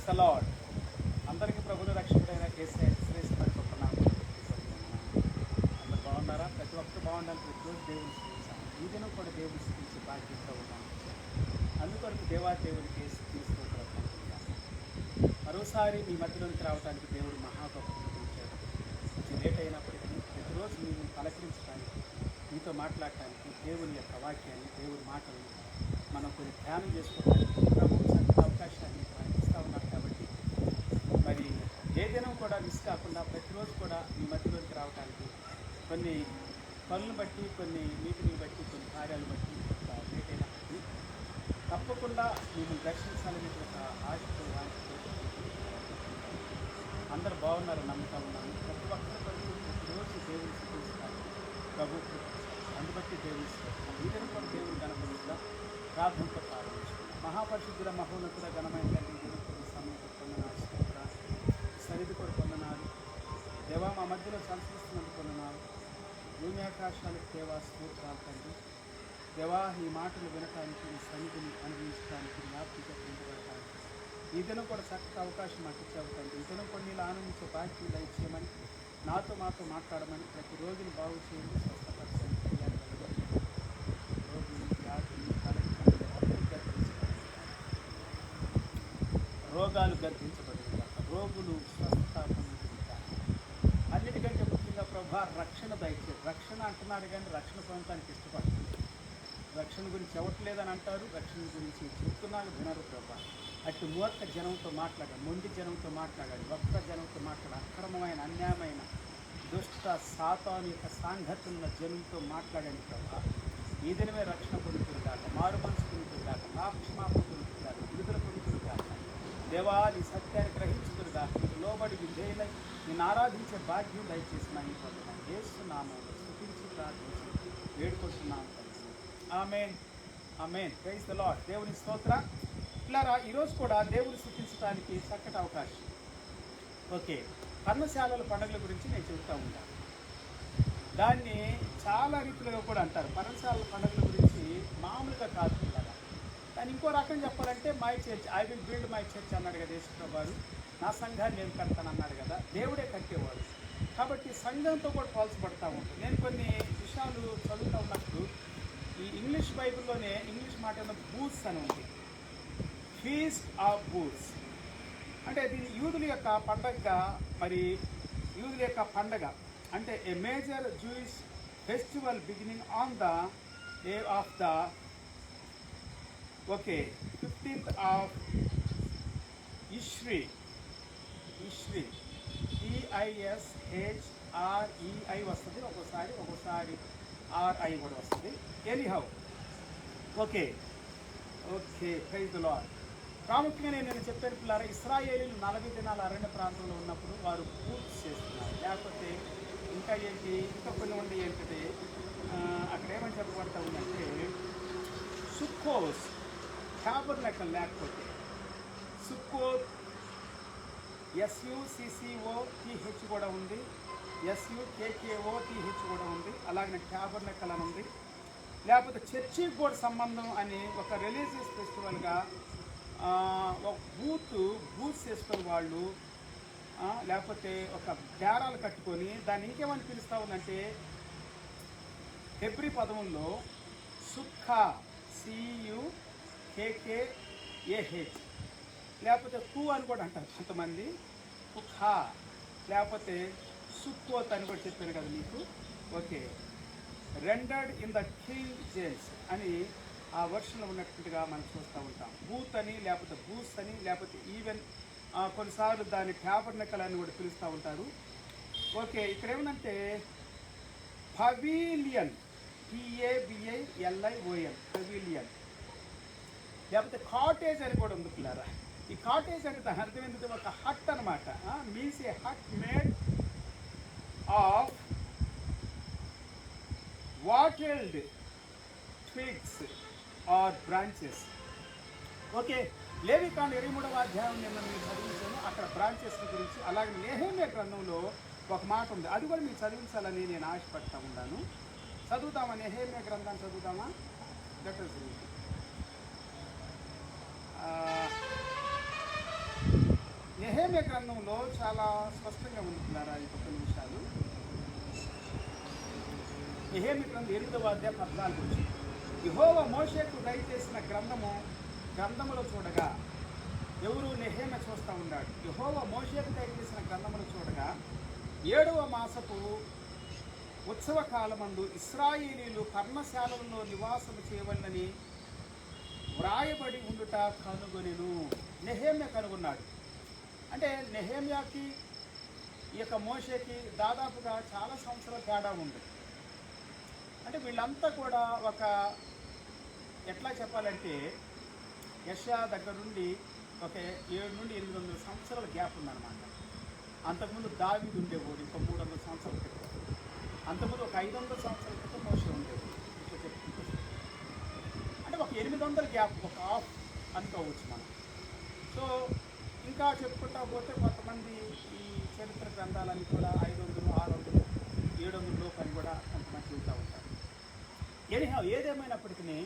The lord. అందరికీ ప్రభుని రక్షకుడైన యేసయ్య శ్రేష్టమైన గొప్ప నామములో అందరు బాగున్నారా? ప్రతి ఒక్కరు బాగుండాలి. ప్రతిరోజు దేవుని స్థుతించాలి. ఈ దినం కూడా దేవుని స్థుతించే బాధ్యత ఉన్నాం. అందుకొరకు దేవాదేవునికి స్తోత్రాలు. మరోసారి మీ మధ్యలోనికి రావడానికి దేవుడు మహాగొప్పను పిలిచాడు. కొంచెం లేట్ అయినప్పటికీ ప్రతిరోజు మేము పలకరించడానికి, మీతో మాట్లాడటానికి దేవుని యొక్క వాక్యాన్ని, దేవుని మాటలను మనం కొన్ని ధ్యానం చేసుకోవడానికి ప్రభు చక్కటి అవకాశాన్ని ఇస్తూ ఉన్నారు. కాబట్టి మరి ఏ దినం కూడా మిస్ కాకుండా ప్రతిరోజు కూడా మీ మధ్యలోకి రావడానికి కొన్ని పనులను బట్టి, కొన్ని మీటింగ్లు బట్టి, కొన్ని కార్యాలు బట్టి లేట్ అయినప్పటికీ తప్పకుండా మిమ్మల్ని దర్శించాలని ఒక ఆశతో అందరూ బాగున్నారని నమ్ముతా ఉన్నాను. ప్రతి ఒక్కరి కొరకు ప్రతిరోజు దేవుని స్థుతిస్తారు. ప్రభు అందుబట్టి దేవుని ఈ దినం కూడా దేవుని గణపతిగా ప్రార్థనతో ప్రారంభించుకున్నాం. మహాపరిశుద్ధుల మహోన్నతుల ఘనమైన తండ్రి సమయం పొందనాలు, సరిది కూడా పొందనాలు. దేవా మా మధ్యలో సంస్కరిస్తున్నందుకు పొందనాలు. భూమి ఆకాశాలకు దేవా స్తోత్రాలు తండ్రి. దేవా నీ మాటలు వినటానికి, నీ సన్నిధిని అనుభవించడానికి, జ్ఞాపకం ఉండడానికి ఈ దినం కూడా చక్కటి అవకాశం మాకు ఇచ్చావు తండ్రి. ఈ దినం కొన్ని ఆనందించే బాధ్యతలు దయచేయమని, మాతో ప్రతిరోజుని బాగు చేయండి, స్వస్థపరచండి. రోగాలు గర్తించబడుతుంది, రోగులు స్వస్థత పొందుతుంటారు. అన్నిటికంటే ముఖ్యంగా ప్రభా రక్షణ దయచేది. రక్షణ అంటున్నారు కానీ రక్షణ పొందడానికి ఇష్టపడుతుంది. రక్షణ గురించి చెప్పట్లేదని అంటారు, రక్షణ గురించి చెప్తున్నాను వినరు ప్రభా. అటు మూర్ఖ జనంతో మాట్లాడాలి, మొండి జనంతో మాట్లాడాలి, ఒక్క జనంతో మాట్లాడాలి, అక్రమమైన అన్యాయమైన దుష్ట సాతాను యొక్క సాంగత్యున్న జనంతో మాట్లాడండి ప్రభా. ఈ దినమే రక్షణ పొందుతుంది కాక, మారు మనసు పొందుతుంది కాక, పాపక్షమాపణ పొందుతుంది కాక, విడుదల పొందుతుంది కాక. దేవా నీ సత్యాన్ని గ్రహించుతుంది కాక, నీకు లోబడి విధేయులై నేను ఆరాధించే భాగ్యం దయచేసి నా ఇంట్లో చేస్తున్నాము, స్తుతించి ప్రార్థించి వేడుకొస్తున్నాము. ఆమేన్, ఆమేన్. Praise the Lord. దేవుని స్తోత్రం. ఇలారా ఈరోజు కూడా దేవుని స్తుతించడానికి చక్కటి అవకాశం. ఓకే, పర్ణశాలల పండుగల గురించి నేను చెబుతూ ఉంటాను. దాన్ని చాలా రీతిలుగా కూడా అంటారు. పర్ణశాలల పండుగల గురించి మామూలుగా కాదు కదా. దాన్ని ఇంకో రకం చెప్పాలంటే my church, I will build my church అన్నాడు కదా యేసుప్రభువు వారు. నా సంఘాన్ని నేను కడతాను అన్నాడు కదా. దేవుడే కట్టేవాడు. కాబట్టి సంఘంతో కూడా పోల్చబడతా ఉంటుంది. నేను కొన్ని విషయాలు చదువుతూ ఉన్నప్పుడు ఈ ఇంగ్లీష్ బైబిల్లోనే ఇంగ్లీష్ మాట బూత్స్ అని ఉంది. ఫీస్ట్ ఆఫ్ బూత్స్ అంటే దీని యూదుల యొక్క పండగగా, మరి యూదుల యొక్క పండగ అంటే ఏ major Jewish festival beginning on the day of the 15th of ఇష్రీ. EISHREI వస్తుంది, ఒక్కోసారి RI కూడా వస్తుంది. Anyhow okay, praise the Lord. ప్రాముఖ్యంగా నేను చెప్పాను పిల్లారా, ఇశ్రాయేలీలు 40 దినాల అరణ్య ప్రాంతంలో ఉన్నప్పుడు వారు పూర్తి చేస్తున్నారు. లేకపోతే ఇంకా కొన్ని ఉండి ఏంటంటే అక్కడ ఏమని చెప్పబడతా ఉందంటే సుక్కోస్ ట్యాబర్నకల్, లేకపోతే సుక్కోత్ SUCCOTH కూడా ఉంది, SUKKOTH కూడా ఉంది. అలాగే ట్యాబర్నకల్ అని ఉంది. లేకపోతే చర్చికి కూడా సంబంధం అని ఒక రిలీజియస్ ఫెస్టివల్గా ఒక బూత్ చేసుకొని వాళ్ళు, లేకపోతే ఒక డేరాలు కట్టుకొని దాన్ని ఇంకేమని పిలుస్తూ ఉందంటే హెబ్రీ పదముల్లో సుఖా, CUKKAH, లేకపోతే కు అని కూడా అంటారు కొంతమంది, కుఖా, లేకపోతే సుక్కోత్ అని కూడా చెప్పాను కదా మీకు. Okay, rendered in the king James అని ఆ వర్షన్లో ఉన్నట్టుగా మనం చూస్తూ ఉంటాం. బూత్ అని, లేకపోతే బూస్ అని, లేకపోతే ఈవెన్ కొన్నిసార్లు దాన్ని ట్యాబర్నకల్ అని కూడా పిలుస్తూ ఉంటారు. ఓకే, ఇక్కడ ఏమంటే పవీలియన్, PAVILION, పవీలియన్, లేకపోతే కాటేజ్ అని కూడా ఉంది పిల్లారా. ఈ కాటేజ్ అంటే దాని అర్థం ఏంటంటే ఒక హట్ అనమాట. Means a hut made of wattled twigs or branches. Okay, లేవికాండ 23వ అధ్యాయం నిన్న మీరు చదివించాను. అక్కడ బ్రాంచెస్ గురించి. అలాగే నెహెమ్యా గ్రంథంలో ఒక మాట ఉంది, అది కూడా మీరు చదివించాలని నేను ఆశపడతా ఉన్నాను. చదువుతామా? నెహెమ్యా గ్రంథాన్ని చదువుతామా? నెహెమ్యా గ్రంథంలో చాలా స్పష్టంగా ఉంటున్నారా ఈ కొత్త నిమిషాలు. నెహెమ్యా గ్రంథం 8వ అధ్యాయం 14 నుంచి, యెహోవా మోషేకు దయచేసిన గ్రంథములో చూడగా, ఎవరు నెహెమ్యా చూస్తూ ఉన్నాడు. యెహోవా మోషేకు దయచేసిన గ్రంథములు చూడగా 7వ మాసపు ఉత్సవ కాలమందు ఇశ్రాయేలీలు పర్ణశాలల్లో నివాసము చేయవలనని వ్రాయబడి ఉండుట కనుగొనెను. నెహెమ్యా కనుగొన్నాడు. అంటే నెహెమ్యాకి ఈ యొక్క మోషేకి దాదాపుగా చాలా సంవత్సరాల తేడా ఉంది. అంటే వీళ్ళంతా కూడా ఒక ఎట్లా చెప్పాలంటే యెషయా దగ్గర నుండి ఒక 700 నుండి 800 సంవత్సరాల గ్యాప్ ఉందన్నమాట. అంతకుముందు దావీదు ఉండేవాడు, ఇంకో 300 సంవత్సరాల క్రితం. అంతకుముందు ఒక 500 సంవత్సరాల క్రితం మోషే ఉండేవాడు. ఇట్లా చెప్పుకుంటూ అంటే ఒక 800 గ్యాప్, ఒక హాఫ్ అనుకోవచ్చు మనం. సో ఇంకా చెప్పుకుంటా పోతే కొంతమంది ఈ చరిత్ర గ్రంథాలన్నీ కూడా 500, 600, 700 లోపు అని కూడా కొంతమంది చూస్తూ ఉంటారు. ఎనీహౌ ఏదేమైనప్పటికీ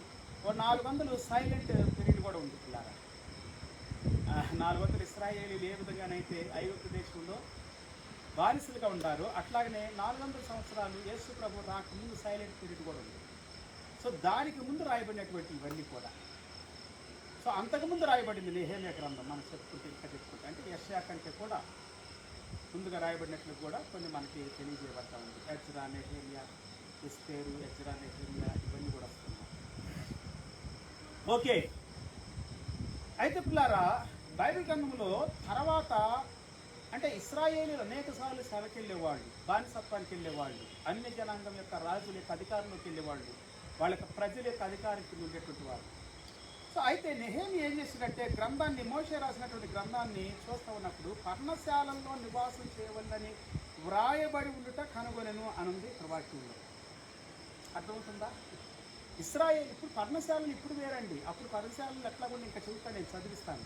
ఓ 400 సైలెంట్ పీరియడ్ కూడా ఉంది పిల్లారా. 400 ఇశ్రాయేలీలు ఏ విధంగానైతే ఐగుప్తు దేశంలో బానిసలుగా ఉంటారు, అట్లాగనే 400 సంవత్సరాలు యేసు ప్రభు రాకముందు సైలెంట్ పీరియడ్ కూడా ఉంది. సో దానికి ముందు రాయబడినటువంటి ఇవన్నీ కూడా, సో అంతకుముందు రాయబడింది నెహెమ్యా గ్రంథం. మనం చెప్పుకుంటే అంటే యెషయా కంటే కూడా ముందుగా రాయబడినట్లు కూడా కొన్ని మనకి తెలియజేయబడతా ఉంది. ఎజ్రా, నెహెమ్యా, ఎస్తేరు, ఎజ్రా, నెహెమ్యా ఇవన్నీ కూడా వస్తున్నాయి. ఓకే, అయితే పిల్లారా బైబిల్ గ్రంథంలో తర్వాత అంటే ఇశ్రాయేలీలు అనేక సార్లు సేవకి వెళ్ళేవాళ్ళు, బానిసత్వానికి వెళ్ళేవాళ్ళు, అన్య జనాంగం యొక్క రాజుల యొక్క అధికారంలోకి వెళ్ళేవాళ్ళు, వాళ్ళ యొక్క ప్రజల యొక్క అధికారికి ఉండేటువంటి వాళ్ళు. సో అయితే నెహెమ్యా ఏం చేసినట్టే గ్రంథాన్ని, మోషే రాసినటువంటి గ్రంథాన్ని చూస్తూ ఉన్నప్పుడు పర్ణశాలల్లో నివాసం చేయవల్లని వ్రాయబడి ఉండుట కనుగొనెను అనుంది ఇక్కడ వాక్యంలో. అర్థమవుతుందా? ఇశ్రాయేల్ ఇప్పుడు పర్ణశాలలు ఇప్పుడు వేరండి. అప్పుడు పర్ణశాలలు ఎట్లా కూడా ఇంకా చెబుతాను, నేను చదివిస్తాను.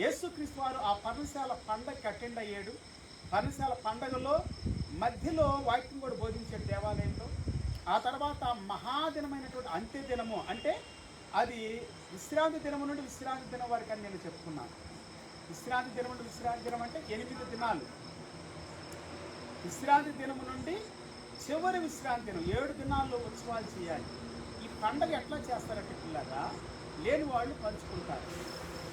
యేసుక్రీస్తు వారు ఆ పర్ణశాల పండగకి అటెండ్ అయ్యాడు. పర్ణశాల పండగలో మధ్యలో వాక్యం కూడా బోధించాడు దేవాలయంలో. ఆ తర్వాత మహాదినమైనటువంటి అంత్య దినము, అంటే అది విశ్రాంతి దినము నుండి విశ్రాంతి దినం వరకు అని నేను చెప్పుకున్నాను. విశ్రాంతి దినం నుండి విశ్రాంతి దినం అంటే 8 దినాలు. విశ్రాంతి దినము నుండి చివరి విశ్రాంతి దినం 7 దినాల్లో ఉత్సవాలు చేయాలి. ఈ పండగ ఎట్లా చేస్తారంటే పిల్లగా లేని వాళ్ళు పంచుకుంటారు.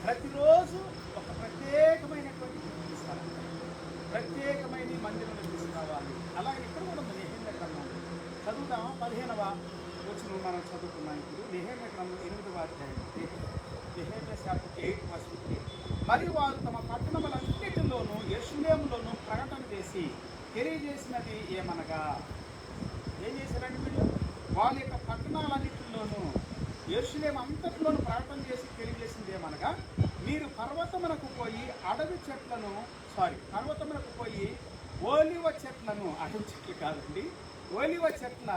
ప్రతిరోజు ఒక ప్రత్యేకమైనటువంటి తీసుకురావాలి, ప్రత్యేకమైన మందిరంలో తీసుకురావాలి. అలాగే ఇక్కడ కూడా ఉంది నెహెమ్యా గ్రంథం. చదువుతామా? 15వ వచనం మనం చదువుకున్నాం. ఇప్పుడు నెహెమ్యా గ్రంథం 8వ అధ్యాయం, నెహెమ్యా చాప్టర్ 8:15. మరియు వారు తమ పట్టణములన్నిటిలోనూ యెరూషలేములోనూ ప్రకటన చేసి తెలియజేసినది ఏమనగా, ఏం చేశారంటే వీళ్ళు వాళ్ళ యొక్క పట్టణాలన్నింటిలోనూ యెరూషలేము అంతటిలోనూ ప్రకటన చేసి తెలియజేసింది ఏమనగా, మీరు పర్వతమునకు పోయి ఓలివ చెట్లను, అడవి చెట్లు కాదండి, ఓలివ చెట్ల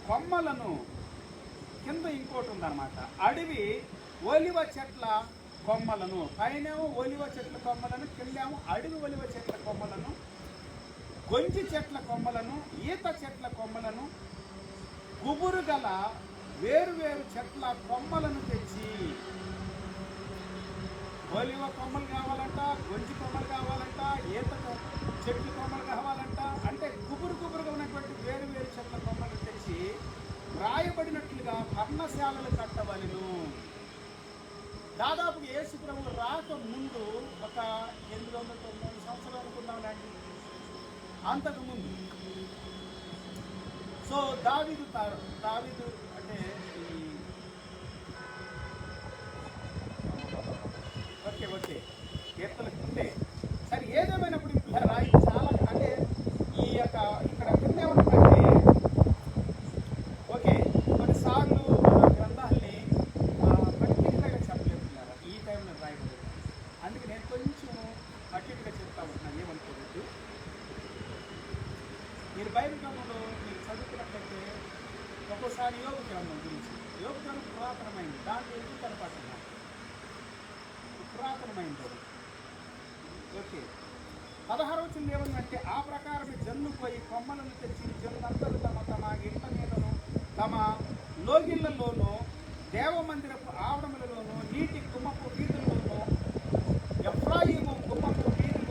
కొమ్మలను, కింద ఇంకోటి ఉందన్నమాట, అడవి ఓలివ చెట్ల కొమ్మలను, పైనేమో ఓలివ చెట్ల కొమ్మలను, కిందేమో అడవి ఓలివ చెట్ల కొమ్మలను, గొంజి చెట్ల కొమ్మలను, ఈత చెట్ల కొమ్మలను, గుబురు గల వేరు చెట్ల కొమ్మలను తెచ్చి, ఓలివ కొమ్మలు కావాలంట, గొంజి కొమ్మలు కావాలంట, ఈత చెట్ల కొమ్మలు కావాలంట, అంటే గుబురుగా ఉన్నటువంటి వేరు చెట్ల కొమ్మలు తెచ్చి రాయబడినట్లుగా పర్ణశాలలు కట్టవలెను. దాదాపు యేసు ప్రభువు రాక ముందు ఒక 800-900 సంవత్సరాలు అనుకుందాంలేండి, అంతకు ముందు. సో దావీదు అంటే ఓకే కీర్తనలు ఉంటే సరే, ఏదేమైనప్పుడు రాయి చాలా అంటే ఈ యొక్క ఇక్కడ కింద ఏమంటుందంటే, ఓకే కొన్నిసార్లు గ్రంథాలని పర్టికులర్గా చెప్పలేకున్నారా ఈ టైంలో రాయబడదు. అందుకే నేను కొంచెం పర్టికులర్గా చెప్తా ఉంటున్నాను, ఏమనుకోవద్దు. మీరు బైబిల్ గ్రంథంలో మీరు చదువుకున్నట్లయితే ఒక్కోసారి యోగ గ్రంథం గురించి, యోగ గ్రంథం పురాతనమైంది, దాంట్లో ఎందుకు కనపడుతున్నారు, పురాతనమైంది. ఓకే 16వ వచనం ఏమందంటే, ఆ ప్రకారం జనులు పోయి కొమ్మలను తెచ్చి జనులందరూ తమ ఇళ్ల మీదను తమ లోగిళ్లలోనూ దేవమందిరపు ఆవడములలోనూ నీటి గుమ్మపు వీధుల్లోనూ ఎఫ్రాయిము గుమ్మపు వీధి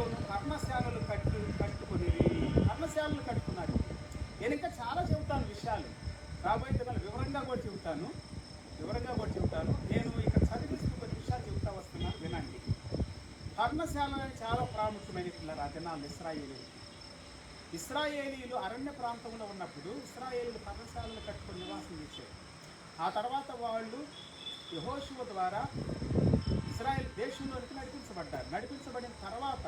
పర్ణశాల చాలా ప్రాముఖ్యమైన పిల్లలు ఆ దినాలు ఇశ్రాయేలీలు అరణ్య ప్రాంతంలో ఉన్నప్పుడు ఇశ్రాయేలీలు పర్ణశాలను కట్టుకొని నివాసం చేశారు. ఆ తర్వాత వాళ్ళు యెహోషువ ద్వారా ఇశ్రాయేల్ దేశంలోనికి నడిపించబడిన తర్వాత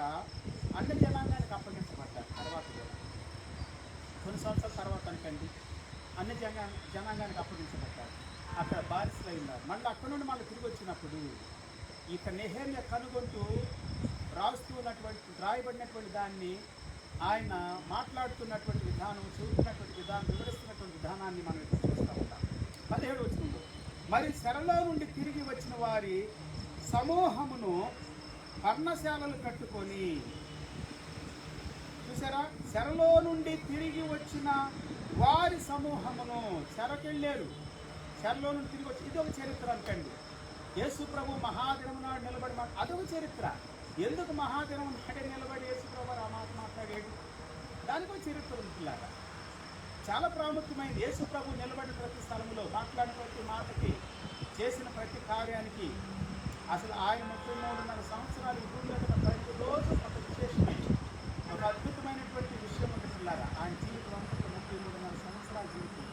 అన్ని జనాంగానికి అప్పగించబడ్డారు. తర్వాత కూడా కొన్ని సంవత్సరాల తర్వాత అనుకండి అన్ని జనాంగానికి అప్పగించబడ్డారు. అక్కడ బారిసలై ఉన్నారు. మళ్ళీ అక్కడ నుండి మళ్ళీ తిరిగి వచ్చినప్పుడు ఇక నెహెమ్యా కనుగొంటూ రాయబడినటువంటి దాన్ని ఆయన మాట్లాడుతున్నటువంటి విధానం, చూపుతున్నటువంటి విధానం, వివరిస్తున్నటువంటి విధానాన్ని మనం ఇక్కడ చూస్తూ ఉంటాం. 17 వచనంలో మరి చెరలో నుండి తిరిగి వచ్చిన వారి సమూహమును పర్ణశాలలు కట్టుకొని, చూసారా, చెరలో నుండి తిరిగి వచ్చిన వారి సమూహమును, చెరకెళ్ళారు, చెరలో నుండి తిరిగి వచ్చి, ఇది ఒక చరిత్ర అనుకండి. యేసు ప్రభు మహాదినం నాడు నిలబడి అదొక చరిత్ర. ఎందుకు మహాదినం నాడే నిలబడి యేసు ప్రభు ఆ మాట మాట్లాడాడు, దానికో చరిత్ర ఉంటున్నారా. చాలా ప్రాముఖ్యమైనది. యేసు ప్రభు నిలబడిన ప్రతి స్థలంలో, మాట్లాడిన ప్రతి మాటకి, చేసిన ప్రతి కార్యానికి, అసలు ఆయన 33.5 సంవత్సరాలు ఈ భూమి మీద ప్రతిరోజు ఒక విశేషమైన ఒక అద్భుతమైనటువంటి విషయం ఉంటున్నారా. ఆయన జీవితం అంతా 33.5 సంవత్సరాల జీవితం.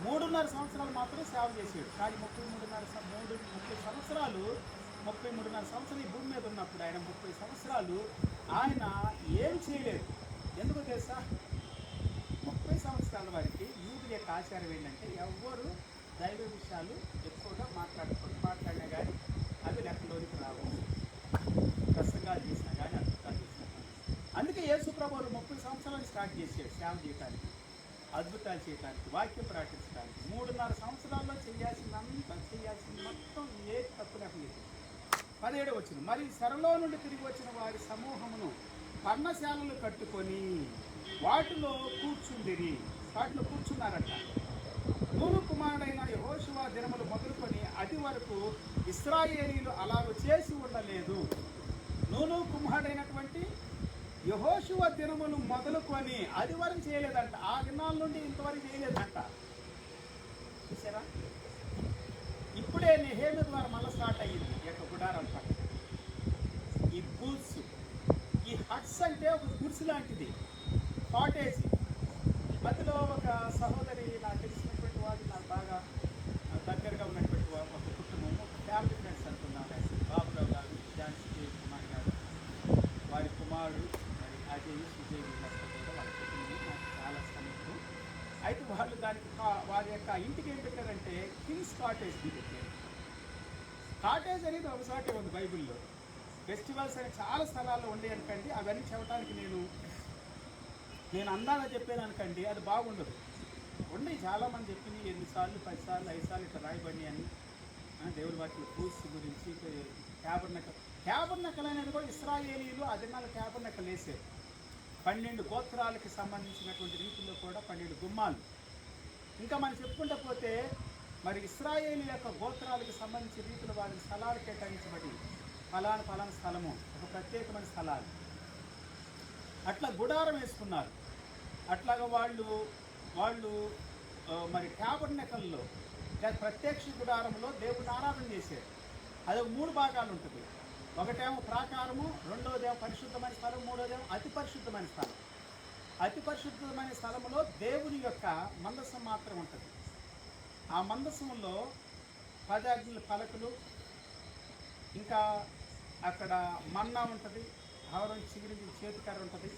3.5 సంవత్సరాలు మాత్రం సేవ చేశాడు. కానీ 33.5 సంవత్సరాలు ఈ భూమి మీద ఉన్నప్పుడు ఆయన 30 సంవత్సరాలు ఆయన ఏం చేయలేదు. ఎందుకు తెలుసా? 30 సంవత్సరాల వరకు యూదుల యొక్క ఆచారం ఏంటంటే ఎవ్వరు దైవ విషయాలు ఎక్కువగా మాట్లాడినా కానీ అవి లెక్కలోనికి రావు. ప్రసంగాలు చేసినా కానీ, అద్భుతాలు చేసినా కానీ. అందుకే యేసు ప్రభువులు 30 సంవత్సరాలు స్టార్ట్ చేశాడు సేవ చేయడానికి, అద్భుతాలు చేయడానికి, వాక్యం ప్రకటించడానికి. 3.5 సంవత్సరాల్లో చేయాల్సింది మొత్తం ఏ తప్పు లేకపోతే. 17 వచనం మరి చెరలో నుండి తిరిగి వచ్చిన వారి సమూహమును పర్ణశాలలు కట్టుకొని వాటిలో కూర్చున్నారట. నూను కుమారుడైన యెహోషువ దినములు మొదలుకొని అది వరకు ఇశ్రాయేలీలు అలాగ చేసి ఉండలేదు. నూను కుమారుడైనటువంటి యెహోషువ దినములు మొదలుకొని అది వరకు చేయలేదంట. ఆ దినాల నుండి ఇంతవరకు చేయలేదంట. చూసారా? ఇప్పుడే నెహెమ్యా ద్వారా మళ్ళీ స్టార్ట్ అయ్యింది ఈ యొక్క గుడారం పట్ల. ఈ బూత్స్, ఈ హట్స్ అంటే ఒక గుడ్స్ లాంటిది, కాటేజ్. మధ్యలో ఒక సహోదరి, నాకు తెలిసినటువంటి వాళ్ళు, నాకు బాగా దగ్గరగా ఉన్నటువంటి ఒక కుటుంబం, ఒక ఫ్యామిలీ ఫ్రెండ్స్ అనుకున్నాను. బాబురావు గారు, ఝాన్సీ కుమార్ గారు, వారి కుమారుడు మరి అజయ్, సుజయ్ వీళ్ళంతా కూడా వాళ్ళ కుటుంబం నాకు చాలా సన్నిహితం. అయితే వాళ్ళు దానికి వారి యొక్క ఇంటికి ఏం పెట్టారంటే కింగ్స్ కాటేజ్ పెట్టారు. కాటేజ్ అనేది ఒకసారి ఉంది బైబిల్లో. ఫెస్టివల్స్ అని చాలా స్థలాల్లో ఉండే అనుకండి. అవన్నీ చెప్పడానికి నేను అందాగా చెప్పాను అనుకండి, అది బాగుండదు. ఉండి చాలామంది చెప్పింది 8 సార్లు 10 సార్లు 5 సార్లు ఇట్లా రాయబడి అని దేవుడి వాటి పూస్ గురించి. ట్యాబర్నకల్ అనేది కూడా ఇశ్రాయేలీలు ఆ దినాలు ట్యాబర్నకల్ వేసారు. 12 గోత్రాలకి సంబంధించినటువంటి రీతిలో కూడా 12 గుమ్మాలు. ఇంకా మనం చెప్పుకుంటూ పోతే మరి ఇశ్రాయేలు యొక్క గోత్రాలకు సంబంధించిన రీతిలో వారికి స్థలాలు కేటాయించబడి ఫలానా స్థలము, ఒక ప్రత్యేకమైన స్థలాలు, అట్లా గుడారం వేసుకున్నారు. అట్లాగా వాళ్ళు మరి ట్యాబర్నకల్లో ప్రత్యక్ష గుడారంలో దేవుడిని ఆరాధన చేశారు. అది 3 భాగాలు ఉంటుంది. ఒకటేమో ప్రాకారము, రెండోదేమో పరిశుద్ధమైన స్థలం, మూడోదేమో అతి పరిశుద్ధమైన స్థలం. అతి పరిశుద్ధమైన స్థలంలో దేవుని యొక్క మందసం మాత్రం ఉంటుంది. ఆ మందసంలో 10 ఆజ్ఞల పలకలు, ఇంకా అక్కడ మన్నా ఉంటుంది, హవరం చిగురించి చేతికర్ర ఉంటుంది.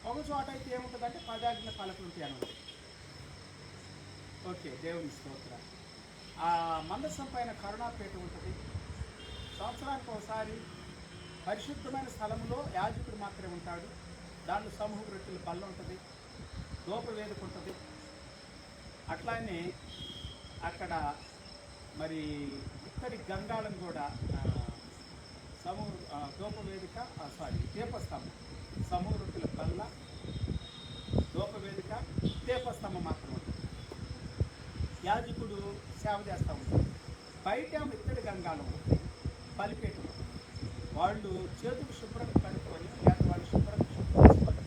ఒక చోట అయితే ఏముంటుంది అంటే 10 ఆజ్ఞల పలకలు ఉంటాయి అన్నమాట. ఓకే, దేవుని స్తోత్ర. ఆ మందసం పైన కరుణాపేట ఉంటుంది. సంవత్సరానికి ఒకసారి పరిశుద్ధమైన స్థలంలో యాజకుడు మాత్రమే ఉంటాడు. దాంట్లో సమూహ రొట్టెల బల్ల ఉంటుంది, ధూపవేదిక ఉంటుంది. అట్లానే అక్కడ మరి ఇక్కడి గంగాళం కూడా ధూపవేదిక, దీపస్తంభం, సమూహ రొట్టెల బల్ల, ధూపవేదిక, దీపస్తంభం మాత్రం ఉంటుంది. యాజకుడు సేవ చేస్తూ ఉంటాడు. బయట ఇత్తడి గంగాళం ఉంటుంది, బలిపేట ఉంటుంది. వాళ్ళు చేతులు శుభ్రం కడుక్కొని లేదా వాళ్ళు శుభ్రం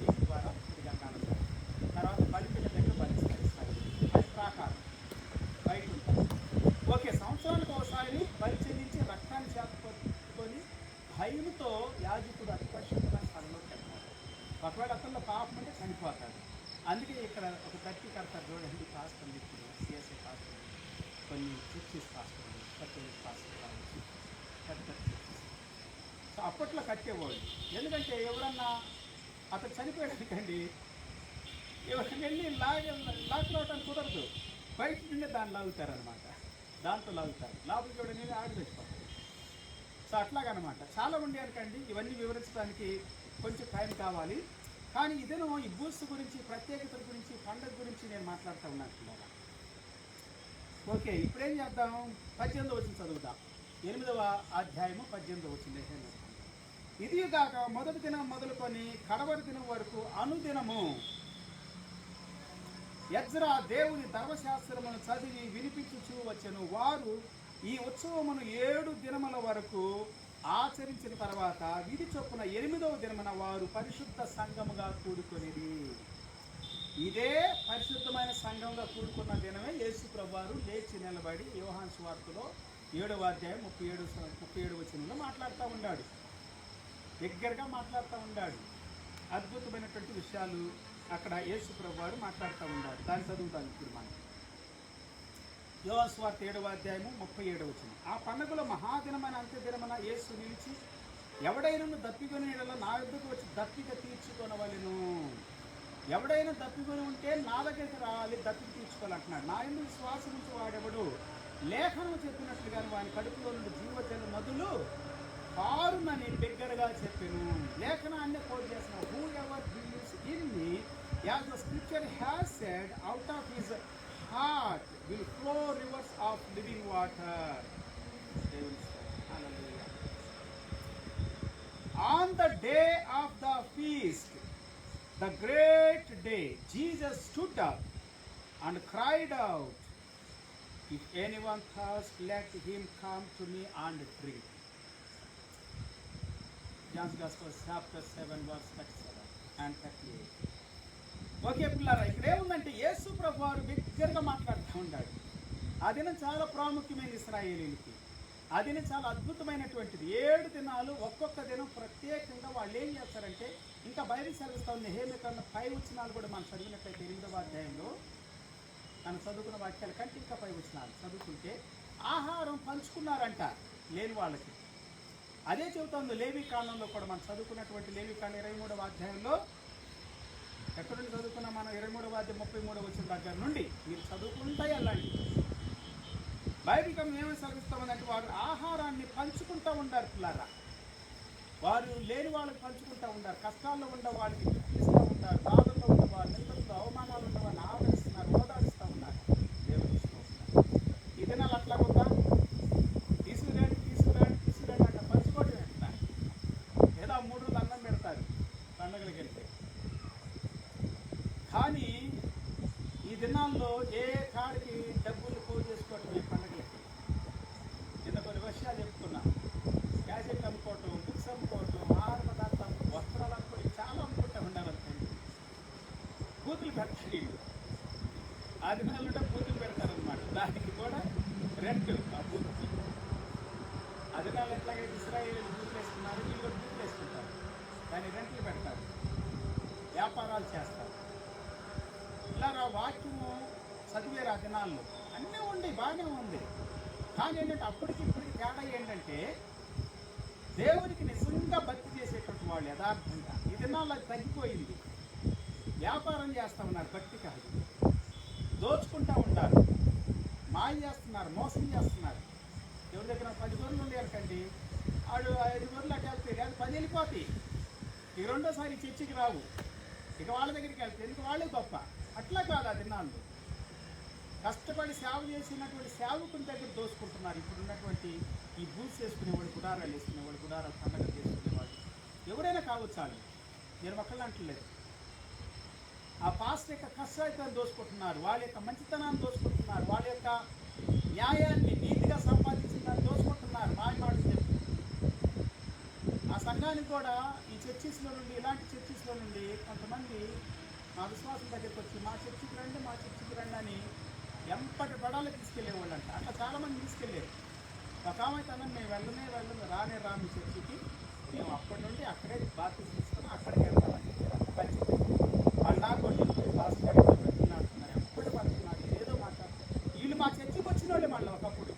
దీని ద్వారా ఇది గంగాళం. తర్వాత బలిపేట దగ్గర బలిస్తారు. అది ప్రాకారం బయట ఉంటుంది. ఓకే, సంవత్సరానికి ఒకసారి బలి చెల్లించి రక్తాన్ని చేతకొని భయంతో యాజకుడు అతి పరిశుద్ధమైన స్థలంలోకి వెళ్తాడు. ఒకవేళ అతనిలో పాపం అంటే చనిపోతాడు. అందుకే ఇక్కడ ఒక ప్రతి కడతారు చూడండి, పాస్టర్లు ఇప్పుడు సిఎస్ఐ పాస్టర్లు, కొన్ని చర్చిస్ పాస్టర్లు, కథోలిక్ పాస్టర్ కావచ్చు, పెద్ద చర్చిస్. సో అప్పట్లో కట్టేవాళ్ళు. ఎందుకంటే ఎవరన్నా అతను చనిపోయాడండి, ఎవరిని వెళ్ళి లాక్కోవటానికి కుదరదు, బయట నుండి దాన్ని లాగుతారనమాట. దాంతో లాగుతారు, లోపలికి కూడా నేను ఆడి తెచ్చిపోతాను. సో అట్లాగనమాట చాలా ఉండేయానికండి. ఇవన్నీ వివరించడానికి కొంచెం టైం కావాలి. కానీ ఇదేనో ఈ బూస్ గురించి, ప్రత్యేకతల గురించి, పండుగ గురించి నేను మాట్లాడుతూ ఉన్నాను పిల్లలు. ఓకే, ఇప్పుడేం చేద్దాం, 18వ వచనం చదువుదాం. 8వ అధ్యాయము 18వ వచనం. ఇది కాక మొదటి దినం మొదలుకొని కడవరి దినం వరకు అనుదినము ఎజ్రా దేవుని ధర్మశాస్త్రమును చదివి వినిపించుచూ వచ్చెను. వారు ఈ ఉత్సవమును 7 దినముల వరకు ఆచరించిన తర్వాత విధి చొప్పున 8వ దినమున వారు పరిశుద్ధ సంఘముగా కూడుకొనేది. ఇదే పరిశుద్ధమైన సంఘంగా కూడుకున్న దినమే యేసు ప్రభువారు లేచి నిలబడి యోహాను సువార్తలో 7వ అధ్యాయం 37 వచనంలో మాట్లాడుతూ ఉన్నాడు. దగ్గరగా మాట్లాడుతూ ఉన్నాడు. అద్భుతమైనటువంటి విషయాలు అక్కడ యేసు ప్రభువారు మాట్లాడుతూ ఉన్నాడు. దాన్ని చదువుతాను ఇప్పుడు మనం. యోహాను సువార్త 7వ అధ్యాయము 37వ వచనం. ఆ పండుగలో మహాదినమైన అంత్యదినమున యేసు నిలిచి, ఎవడైనా దప్పికొని నా యొద్దకు వచ్చి దప్పిక తీర్చుకొనవలెను. ఎవడైనా దప్పికొని ఉంటే నా దగ్గరికి రావాలి, దప్పిక తీర్చుకోవాలంటున్నాడు. నా యందు విశ్వాసం నుంచి వాడెవడు లేఖనం చెప్పినట్లుగా వాని కడుపులో నుండి జీవజల నదులు కారునని బిగ్గరగా చెప్పెను. లేఖనాన్ని కోట్ చేసిన, who ever believes in me, as the scripture has said, out of his heart will flow rivers of living water. Hallelujah. On the day of the feast, the great day, Jesus stood up and cried out, if anyone thirsts, let him come to me and drink. John's Gospel chapter 7 verse 37 and 38. Okay పిల్లరా, ఇక్కడ ఏముందంటే యేసు ప్రభువారు బిగ్గరగా మాట్లాడుతూ ఉన్నాడు. ఆ దినం చాలా ప్రాముఖ్యమైన ఇశ్రాయేలీలకి. ఆ దినం చాలా అద్భుతమైనటువంటిది. 7 దినాలు, ఒక్కొక్క దినం ప్రత్యేకంగా వాళ్ళు ఏం చేస్తారంటే, ఇంకా బైబిల్ చదివిస్తూ ఉంది. నెహెమ్యా 5 వచనాలు కూడా మనం చదివినట్లయితే 8వ అధ్యాయంలో మనం చదువుకున్న వాక్యాల కంటే ఇంకా 5 వచనాలు చదువుకుంటే ఆహారం పంచుకున్నారంట లేని వాళ్ళకి. అదే చెబుతోంది లేవి కాండంలో కూడా మనం చదువుకున్నటువంటి లేవి కాండం 23వ అధ్యాయంలో. ఎక్కడ నుండి చదువుకున్నా మనం 23వ అధ్యాయం 33వ వచనం దగ్గర నుండి మీరు చదువుకుంటా వెళ్ళండి. బైబిల్ కం ఏమని చదివిస్తామనంటే, వారు ఆహారాన్ని పంచుకుంటూ ఉండారు పిల్లరా. వారు లేని వాళ్ళకి పంచుకుంటూ ఉండారు, కష్టాల్లో ఉన్న వాళ్ళకి ఇస్తూ ఉంటారు, బాధల్లో ఉన్న వాళ్ళు, నిందలతో అవమానాలు ఉన్న వాళ్ళని ఆదరిస్తున్నారు, ఓదారుస్తూ ఉన్నారు. దేవుడు ఇస్తూ ఉన్నారు. ఈ దినాలు అట్లా ఉందా? తీసుకురండి అట్లా పంచుకోవడం ఎట్లా? ఏదో 3 రోజులు అన్నం పెడతారు పండుగలకి వెళ్తే. కానీ ఈ దినాల్లో ఏ కాడికి డబ్బులు పోగు చేసుకోవటం ఈ పండుగలకి. నిన్న కొన్ని విషయాలు చెప్తున్నా. క్యాసెట్లు అమ్ముకోవటం, బుక్స్ అమ్ముకోవటం, ఆహార పదార్థాలు, వస్త్రాలు అమ్ముకోవడం, చాలా అమ్ముకుంటూ ఉండాలంటే బూతులు పెడతారు. ఆ దినాల్లో బూతులు పెడతారనమాట. దానికి కూడా రెంట్ ఆ బూత్కి. ఆ దినాలు ఎట్లాగైతే ఇశ్రాయేలీలు బూతులు వేసుకున్నారు, వీళ్ళు కూడా బూతులు వేసుకుంటారు. దాన్ని రెంట్లు పెడతారు, వ్యాపారాలు చేస్తారు. ఇలా వాక్యము చదివేరు ఆ దినాల్లో. అన్నీ ఉండి బాగానే ఉంది. కానీ ఏంటంటే అప్పటికి ఇప్పటికి తేడా ఏంటంటే, దేవునికి నిజంగా భక్తి చేసేటువంటి వాళ్ళు యథార్థంగా. ఈ దినాల్లో అది తగ్గిపోయింది. వ్యాపారం చేస్తూ ఉన్నారు, భక్తి కాదు. దోచుకుంటూ ఉంటారు, మాయ చేస్తున్నారు, మోసం చేస్తున్నారు. ఎవరి దగ్గర 10 గొర్రెలు ఉండేకండి, వాడు 5 గొర్రెలు అటు వెళ్తే లేదా 10 వెళ్ళిపోతాయి. ఇక రెండోసారి చర్చికి రావు. ఇక వాళ్ళ దగ్గరికి వెళ్తే ఎందుకు వాళ్ళే గొప్ప. అట్లా కాదు ఆ దినాల్లో. కష్టపడి సేవ చేసినటువంటి సేవకుని దగ్గర దోసుకుంటున్నారు. ఇప్పుడు ఉన్నటువంటి ఈ బూట్స్ వేసుకునేవాళ్ళు, గుడారాలు వేసుకునేవాళ్ళు, గుడారాలు పండగ చేసుకునేవాళ్ళు ఎవరైనా కావచ్చు. వాళ్ళు నేను ఒకళ్ళు అంటలేదు. ఆ పాస్టర్ యొక్క కష్టాయితాన్ని దోసుకుంటున్నారు, వాళ్ళ యొక్క మంచితనాన్ని దోసుకుంటున్నారు, వాళ్ళ యొక్క న్యాయాన్ని నీతిగా సంపాదించిన దాన్ని దోసుకుంటున్నారు. మాయమాటలు చెప్పి ఆ సంఘానికి కూడా ఈ చర్చిస్లో నుండి, ఇలాంటి చర్చిస్లో నుండి కొంతమంది మా విశ్వాసం దగ్గరికి వచ్చి మా చర్చికి రండి అని ఎంపటి పడాలు తీసుకెళ్ళేవాళ్ళు అంట. అట్లా చాలామంది తీసుకెళ్ళారు. ఒక ఆమె తనని మేము వెళ్ళను రాను చర్చికి, మేము అప్పటి నుండి అక్కడే బాధ్యత తీసుకొని అక్కడికి వెళ్తామని ఖచ్చితంగా వాళ్ళు నాకు పాస్టర్ పెడుతున్నారు, ఎప్పుడు పడుతున్నారు, ఏదో మాట్లాడుతున్నారు. వీళ్ళు మా చర్చికి వచ్చిన వాళ్ళే మళ్ళీ ఒకప్పుడు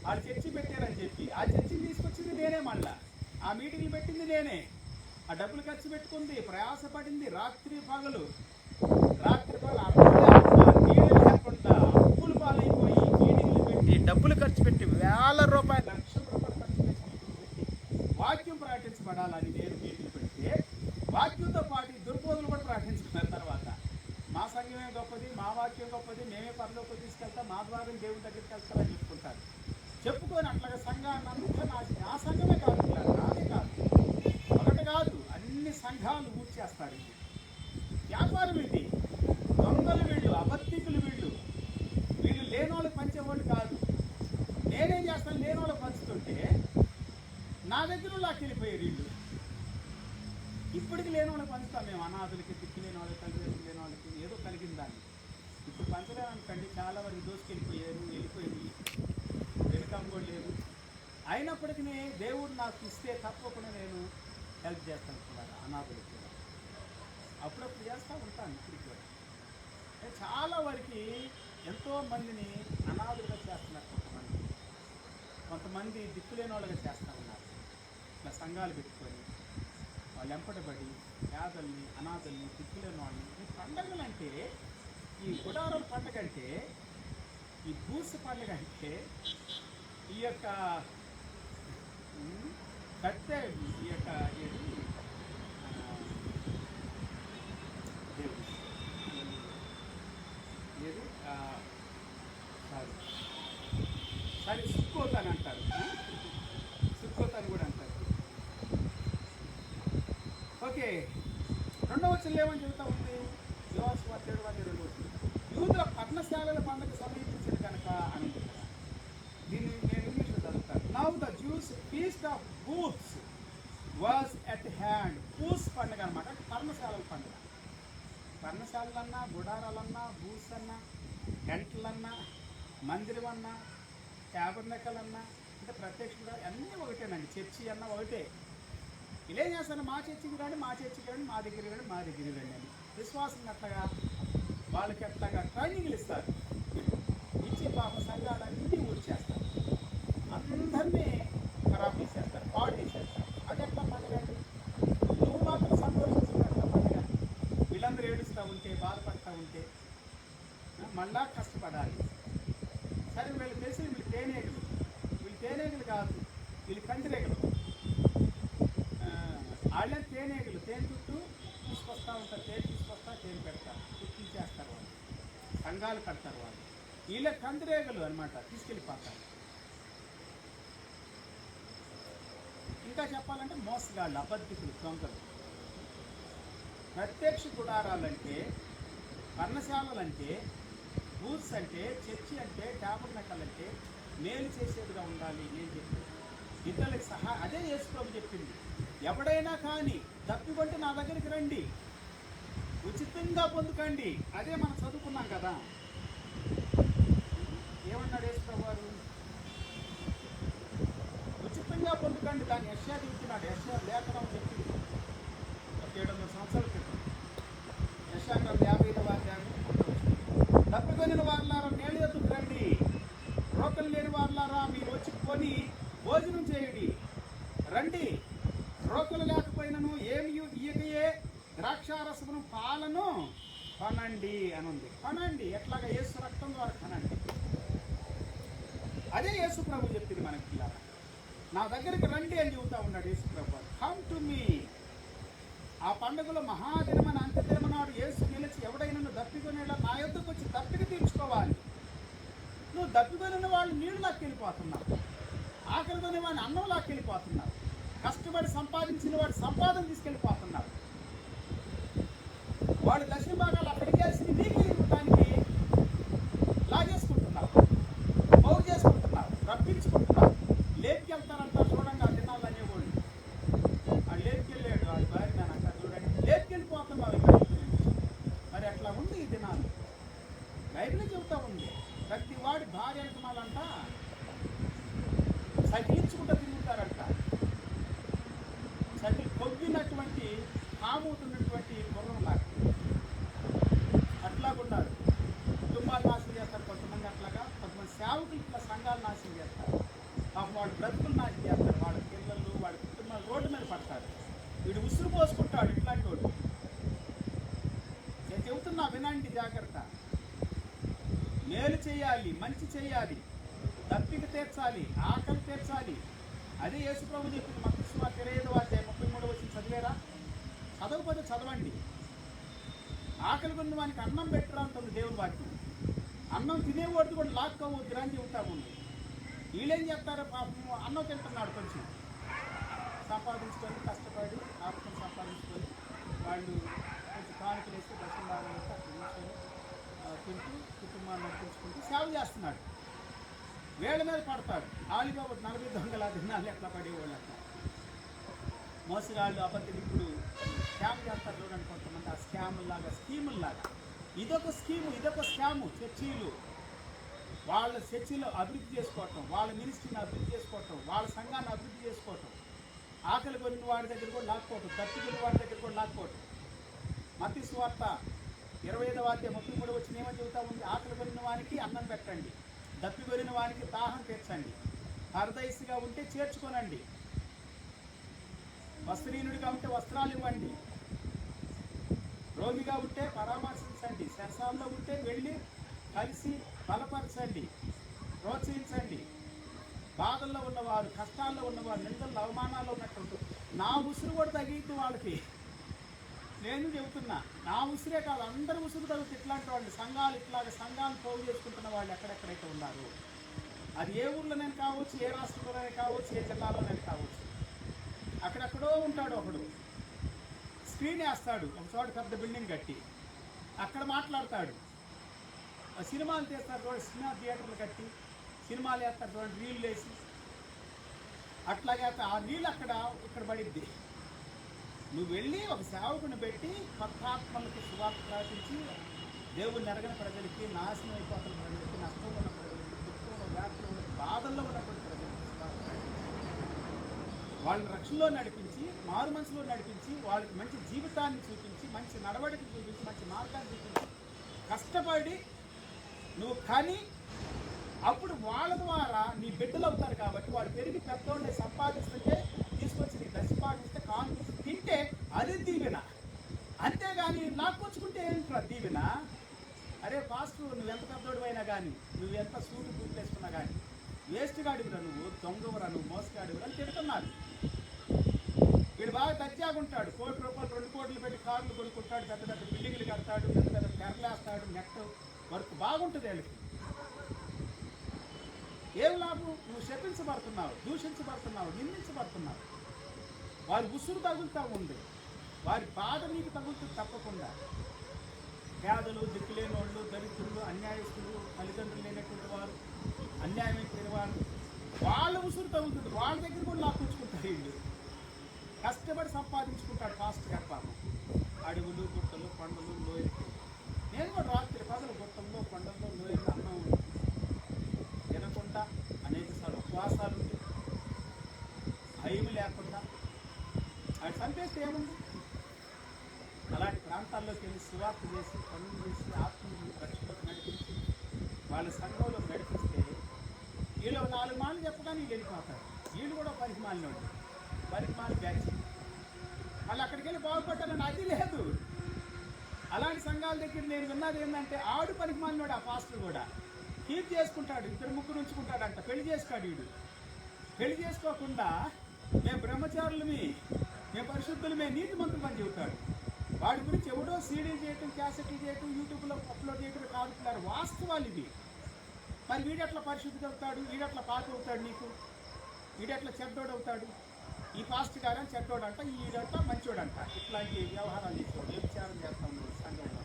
వాళ్ళు చర్చి పెట్టారని చెప్పి ఆ చర్చిని తీసుకొచ్చింది నేనే, మళ్ళా ఆ మీటింగ్లు పెట్టింది నేనే, ఆ డబ్బులు ఖర్చు పెట్టుకుంది, ప్రయాసపడింది, రాత్రి పగలు నీళ్ళు లేకుండా అప్పులు పాలైపోయి మీటింగ్లు పెట్టి డబ్బులు ఖర్చు పెట్టి ₹1,000 లక్షల రూపాయలు ఖర్చు పెట్టి వాక్యం ప్రకటించబడాలని నేను మీటింగ్ పెడితే వాక్యంతో పాటు దుర్బోధనలు కూడా ప్రకటించుకున్న తర్వాత మా సంఘమే గొప్పది, మా వాక్యం గొప్పది, మేమే పరలోకి తీసుకెళ్తాం, మా ద్వారా దేవుడి దగ్గరికి వెళ్తామని చెప్పుకుంటారు. చెప్పుకొని అట్లాగా సంఘాన్ని అంతా నా సంఘమే కాదు, నాదే కాదు, ఒకటి కాదు, అన్ని సంఘాలు ఊడ్చేస్తారు. వ్యాపారం ఇది, దొంగలు వీళ్ళు, అబద్ధికులు వీళ్ళు లేనోళ్ళకి పంచేవాళ్ళు కాదు. నేనేం చేస్తాను, లేనోళ్ళకి పంచుతుంటే నా దగ్గర లాక్కెళ్ళిపోయారు వీళ్ళు. ఇప్పటికి లేనోళ్ళకి పంచుతాం మేము, అనాథులకి, దిక్కు లేని వాళ్ళకి, కలిసి లేని వాళ్ళకి, ఏదో కలిగిన దాన్ని. ఇప్పుడు పంచలేమనుకోండి, చాలా వరకు దోసుకెళ్ళిపోయారు, వెళ్ళిపోయింది, వెనుకం కూడా లేదు. అయినప్పటికీ దేవుడు నాకు ఇస్తే తప్పకుండా నేను హెల్ప్ చేస్తాను కూడా అనాథులకి కూడా, అప్పుడప్పుడు చేస్తూ ఉంటాను. ఇప్పటికి కూడా చాలా వరకు ఎంతో మందిని అనాథులుగా చేస్తున్నారు, కొంతమంది దిక్కులేని వాళ్ళగా చేస్తూ ఉన్నారు. ఇట్లా సంఘాలు పెట్టుకొని వాళ్ళు ఎంపటబడి పేదల్ని, అనాథల్ని, దిక్కులేని వాళ్ళని. ఈ పండగలు అంటే, ఈ గుడారాల పండుగ అంటే, ఈ బూస పండుగ అంటే, ఈ యొక్క కట్టె, ఈ యొక్క ఏది ఏది సారీ సుక్కోత్ అని అంటారు, సుక్కోత్ అని కూడా అంటారు. ఓకే, 2వ వచనంలో ఏమని చెబుతా ఉంది? యోహాను సువార్త 7:2 యూదుల పర్ణశాలల పండుగ సమీపించింది కనుక అని ఉంది కదా. దీన్ని నేను ఇంగ్లీష్లో చదువుతాను. Now the Jews feast of booths was at hand. Booths పండుగ అనమాట, పర్ణశాలల పండుగ. పర్ణశాలలన్నా, గుడారాలన్నా, బూస్ అన్నా, టెంట్లన్నా, మందిరం అన్నా, ట్యాబర్నకల్ అన్నా, అంటే ప్రత్యక్షంగా అన్నీ ఒకటేనండి. చర్చి అన్న ఒకటే. ఇలా ఏం చేస్తాను, మా చర్చికి రండి, మా చర్చికి రండి, మా దగ్గరికి రండి, మా దగ్గరికి రండి అని విశ్వాసం అట్లాగా వాళ్ళకి అట్లాగా ట్రైనింగ్లు ఇస్తారు. ఇచ్చి పాప సంఘాలన్నీ ఊడ్చేస్తారు, అందరినీ ఖరాబ్ చేసేస్తారు, పాడు చేసేస్తారు. అది ఎట్లా పండుగ? నువ్వు మాత్రం సంతోషిస్తున్నట్ల పండుగ. వీళ్ళందరూ ఏడుస్తూ ఉంటే, బాధపడుతూ ఉంటే మళ్ళా కష్టపడాలి. సరే, వీళ్ళు తెలిసి వీళ్ళు తేనేగులు కాదు, వీళ్ళు కందిరేగలు. వాళ్ళే తేనేగులు, తేనె చుట్టూ తీసుకొస్తూ ఉంటారు, తేనె తీసుకొస్తా, తేనె పెడతారు, కుట్టించేస్తారు వాళ్ళు, సంఘాలు కడతారు వాళ్ళు. వీళ్ళే కందిరేగలు అనమాట, తీసుకెళ్ళిపోతారు. ఇంకా చెప్పాలంటే మోసగాళ్ళు, అబద్ధికులు, దొంగలు. ప్రత్యక్ష గుడారాలంటే, పర్ణశాలలంటే, బూత్స్ అంటే, చర్చి అంటే, ట్యాబర్నకల్ అంటే మేలు చేసేదిగా ఉండాలి. నేను చెప్పాను ఇతరులకు అదే యేసు ప్రభు చెప్పింది. ఎవడైనా కానీ తప్పికొంటే నా దగ్గరికి రండి, ఉచితంగా పొందుకండి. అదే మనం చదువుకున్నాం కదా. ఏమన్నాడు యేసు ప్రభు వారు? ఉచితంగా పొందుకండి. దాన్ని యెషయా చెప్తున్నాడు. యెషయా లేఖనం చెప్పింది 700 సంవత్సరాల క్రితం. యెషయా గ్రంథం 55వ అధ్యాయం తప్పికొనిన వారులారా మేలు ఎత్తుకు రండి, రోకలు లేని వారులారా మీరు వచ్చి కొని భోజనం చేయుడి. రండి, రోకలు లేకపోయినను ఏమి ఇయ్యకయే ద్రాక్షారసమును పాలను కొనండి అని ఉంది. కొనండి, ఎట్లాగా? యేసు రక్తం ద్వారా కొనండి. అదే యేసు ప్రభు చెప్పింది మనకి. పిల్లరా, నా దగ్గరికి రండి అని చెబుతా ఉన్నాడు యేసు ప్రభు. Come to me. ఆ పండుగలో మహాదినమని అంత్యదినమ నాడు యేసు నిలిచి ఎవడైనా దప్పికొనేలా నా యొద్దకు వచ్చి దప్పిక తీర్చుకోవాలి. నువ్వు దప్పికొనిన వాళ్ళు నీళ్ళు లాక్కెళ్ళిపోతున్నావు, ఆకలితోనే వాడిని అన్నం లాక్కెళ్ళిపోతున్నావు, కష్టపడి సంపాదించిన వాడు సంపాదన తీసుకెళ్ళిపోతున్నావు. వాడు దక్షిణ భాగాలు అక్కడికేసి నీకు దానికి లాగేసుకుంటున్నావు, పౌరు చేసుకుంటున్నావు, రప్పించుకుంటున్నావు. లేపుకెళ్తారంట చూడండి ఆ దినాలు అనేవాళ్ళు. ఆ లేపుకెళ్ళాడు వాడి భార్య అంట, చూడండి లేపుకెళ్ళిపోతున్నావు. మరి అట్లా ఉంది ఈ దినాలు. బైబిల్ చెబుతా ఉంది, ప్రతి వాడి భార్య అంటున్నాలంట సకిలించుకుంటూ తిరుగుతారంట. కాముతున్నటువంటి గుర్రంలాగా అట్లాగున్నారు. కుటుంబాలు నాశనం చేస్తారు కొంతమంది, అట్లాగా కొంతమంది సేవకులు ఇట్లా సంఘాలు నాశనం చేస్తారు. వాళ్ళ బ్రతుకులు నాశనం చేస్తారు. వాళ్ళ పిల్లలు వాళ్ళ కుటుంబాలు రోడ్డు మీద పడతారు. వీడు ఉసురు పోసుకుంటాడు ఇట్లాంటి వాడు. నేను చెబుతున్నా వినండి జాగ్రత్త. మేలు చేయాలి, మంచి చేయాలి, దప్పిక తీర్చాలి, ఆకలి తీర్చాలి. అదే యేసుప్రభు చెప్పింది మత్తయి సువార్త 25వ అధ్యాయం 33వ వచనం చదివారా? చదవకపోతే చదవండి. ఆకలి కొన్న వానికి అన్నం పెట్టరా అంటుంది దేవుని వాక్యం. అన్నం తినేవాడు కూడా లాక్కోవద్దురా అని చెబుతా ఉంది. వీళ్ళేం చెప్తారు? పాపం అన్నం తింటున్నాడు, కొంచెం సంపాదించుకొని కష్టపడి ఆత్మను సంపాదించుకొని వాళ్ళు కొంచెం కానుకలు వేస్తే దర్శనం బాగా వేస్తే అక్కడ కూర్చొని తింటూ కుటుంబాన్ని నడిపించుకుంటూ సేవ చేస్తున్నాడు. వేళ్ళ మీద పడతాడు. ఆలిబాబు 40 దొంగల దినాలు ఎట్లా పడేవాళ్ళు అట్లా. మోసగాళ్ళు అబద్ధికులు ఇప్పుడు స్కామ్ చేస్తారు చూడండి కొంతమంది. ఆ స్కాముల్లాగా స్కీముల్లాగా ఇదొక స్కీము, ఇదొక స్కాము. చర్చీలు వాళ్ళ చర్చిలో అభివృద్ధి చేసుకోవటం, వాళ్ళ మినిస్ట్రీని అభివృద్ధి చేసుకోవటం, వాళ్ళ సంఘాన్ని అభివృద్ధి చేసుకోవటం, ఆకలి కొనిన వాడి దగ్గర కూడా లాక్కోవటం, తప్పికొనిన వాడి దగ్గర కూడా లాక్కోవటం. మత్తయి సువార్త 25వ అధ్యాయం 33వ వచనం ఏమని చెబుతా ఉంది? ఆకలి కొనిన వానికి అన్నం పెట్టండి, దప్పికొనిన వానికి దాహం తీర్చండి, పరదయస్సుగా ఉంటే చేర్చుకోనండి, వస్త్రహీనుడిగా ఉంటే వస్త్రాలు ఇవ్వండి, రోగిగా ఉంటే పరామర్శించండి, శరసాల్లో ఉంటే వెళ్ళి కలిసి బలపరచండి, ప్రోత్సహించండి. బాధల్లో ఉన్నవారు, కష్టాల్లో ఉన్నవారు, నిందల్లో అవమానాల్లో ఉన్నట్టు నా ఉసురు కూడా తగిలింది వాళ్ళకి. నేను చెబుతున్నా, నా ఉసిరే కాదు అందరూ ఉసురు తగ్గుతుంది. ఇట్లాంటి వాళ్ళు సంఘాలు సంఘాలు పోగు చేసుకుంటున్న వాళ్ళు ఎక్కడెక్కడైతే ఉన్నారు, అది ఏ ఊర్లోనైనా కావచ్చు, ఏ రాష్ట్రంలోనైనా కావచ్చు, ఏ జిల్లాలోనైనా కావచ్చు. అక్కడెక్కడో ఉంటాడు ఒకడు, స్క్రీన్ వేస్తాడు ఒక చోట పెద్ద బిల్డింగ్ కట్టి, అక్కడ మాట్లాడతాడు. సినిమాలు తీస్తారు చూడండి, సినిమా థియేటర్లు కట్టి సినిమాలు వేస్తారు చూడండి, రీళ్ళు వేసి. అట్లాగే ఆ రీళ్ళు ఇక్కడ పడిద్ది. నువ్వు వెళ్ళి ఒక సేవకుని పెట్టి కొత్త ఆత్మలకు సువార్త ప్రకటించి దేవుని ఎరగని ప్రజలకి, నాశనం అయిపోతున్న ప్రజలకి, నష్టంలో ఉన్న ప్రజలకి, దుఃఖంలో, వ్యాధులు, బాధల్లో ఉన్నటువంటి ప్రజలకి వాళ్ళని రక్షణలో నడిపించి, మారు మనసులో నడిపించి, వాళ్ళకి మంచి జీవితాన్ని చూపించి, మంచి నడవడికి చూపించి, మంచి మార్గాన్ని చూపించి కష్టపడి నువ్వు కానీ అప్పుడు వాళ్ళ ద్వారా నీ బిడ్డలు అవుతారు. కాబట్టి వాళ్ళు పెరిగి పెద్దోళ్ళని సంపాదిస్తుంటే తీసుకొచ్చి నీ దశపాటిస్తే కాన్ఫిడెన్స్ తింటే అది దీవెన. అంతేగాని లాక్కొచ్చుకుంటే ఏంట్రా దీవెన? అరే పాస్టర్, నువ్వు ఎంత పెద్దోడు అయినా కానీ, నువ్వు ఎంత సూటు బూట్లు వేసుకున్నా కానీ వేస్ట్ గాడివిరా, నువ్వు దొంగవరా, నువ్వు మోసగాడివిరా అని తిడుతున్నారు. వీడు బాగా దర్జాగుంటాడు, ₹1 కోటి 2 కోట్లు పెట్టి కార్లు కొనుక్కుంటాడు, పెద్ద పెద్ద బిల్డింగ్లు కడతాడు, పెద్ద పెద్ద తెరలేస్తాడు, నెట్ వర్క్ బాగుంటుంది వీళ్ళకి. ఏం లాభం? నువ్వు శపించబడుతున్నావు, దూషించబడుతున్నావు, నిందించబడుతున్నావు. వారి ఉసురు తగులుతూ ఉంది, వారి బాధ నీకు తగులుతుంది తప్పకుండా. పేదలు, దిక్కులేని వాళ్ళు, దరిద్రులు, అన్యాయస్తులు, తల్లిదండ్రులు లేనటువంటి వారు, అన్యాయమైన వారు, వాళ్ళ ఉసురు తగులుతుంది. వాళ్ళ దగ్గర కూడా లాక్కొచ్చుకుంటారు వీళ్ళు. కష్టపడి సంపాదించుకుంటాడు పాస్టర్ గారి పాపం. అడవులు, గుట్టలు, కొండలు, లోయలు. నేను కూడా రాత్రి పగలు గుట్టల్లో, కొండల్లో, లోయలు అన్నం తినకుండా అనేక సార్లు ఉపవాసాలు ఉండి భయం లేకుండా అది చంపేస్తే ఏముంది? అలాంటి ప్రాంతాల్లోకి వెళ్ళి సువార్త చేసి, పనులు చేసి, ఆత్మీయులు రక్షణకు నడిపించి వాళ్ళ సంఘంలో నడిపిస్తే వీళ్ళు 4 మాటలు చెప్పగానే వీళ్ళు వెళ్ళిపోతారు. వీళ్ళు కూడా పరిమాణం బ్యాచ్. వాళ్ళు అక్కడికి వెళ్ళి బాగుపడ్డారని అది లేదు. అలాంటి సంఘాల దగ్గర నేను విన్నది ఏంటంటే, ఆడు పరిమాణోడు ఆ పాస్టర్ కూడా కీప్ చేసుకుంటాడు, 2-3 ఉంచుకుంటాడంట, పెళ్లి చేసుకోడు. వీడు పెళ్లి చేసుకోకుండా మేము బ్రహ్మచారులమే, మేము పరిశుద్ధులమే, నీతి మంత్రులు అని చెబుతాడు. వాడి గురించి ఎవడో సీడీలు చేయటం, క్యాసెట్లు చేయటం, యూట్యూబ్లో అప్లోడ్ చేయటం కాదుతున్నారు, వాస్తవాలు ఇవి. మరి వీడెట్లా పరిశుద్ధి అవుతాడు? వీడెట్లా పాత అవుతాడు? నీకు వీడెట్లా చెడ్డోడు అవుతాడు? ఈ పాస్ట్ గారని చెడ్డోడంట, ఈడంట మంచోడంట. ఇట్లాంటి వ్యవహారాలు చేసుకో, వ్యభిచారం చేస్తాం సంఘంలో.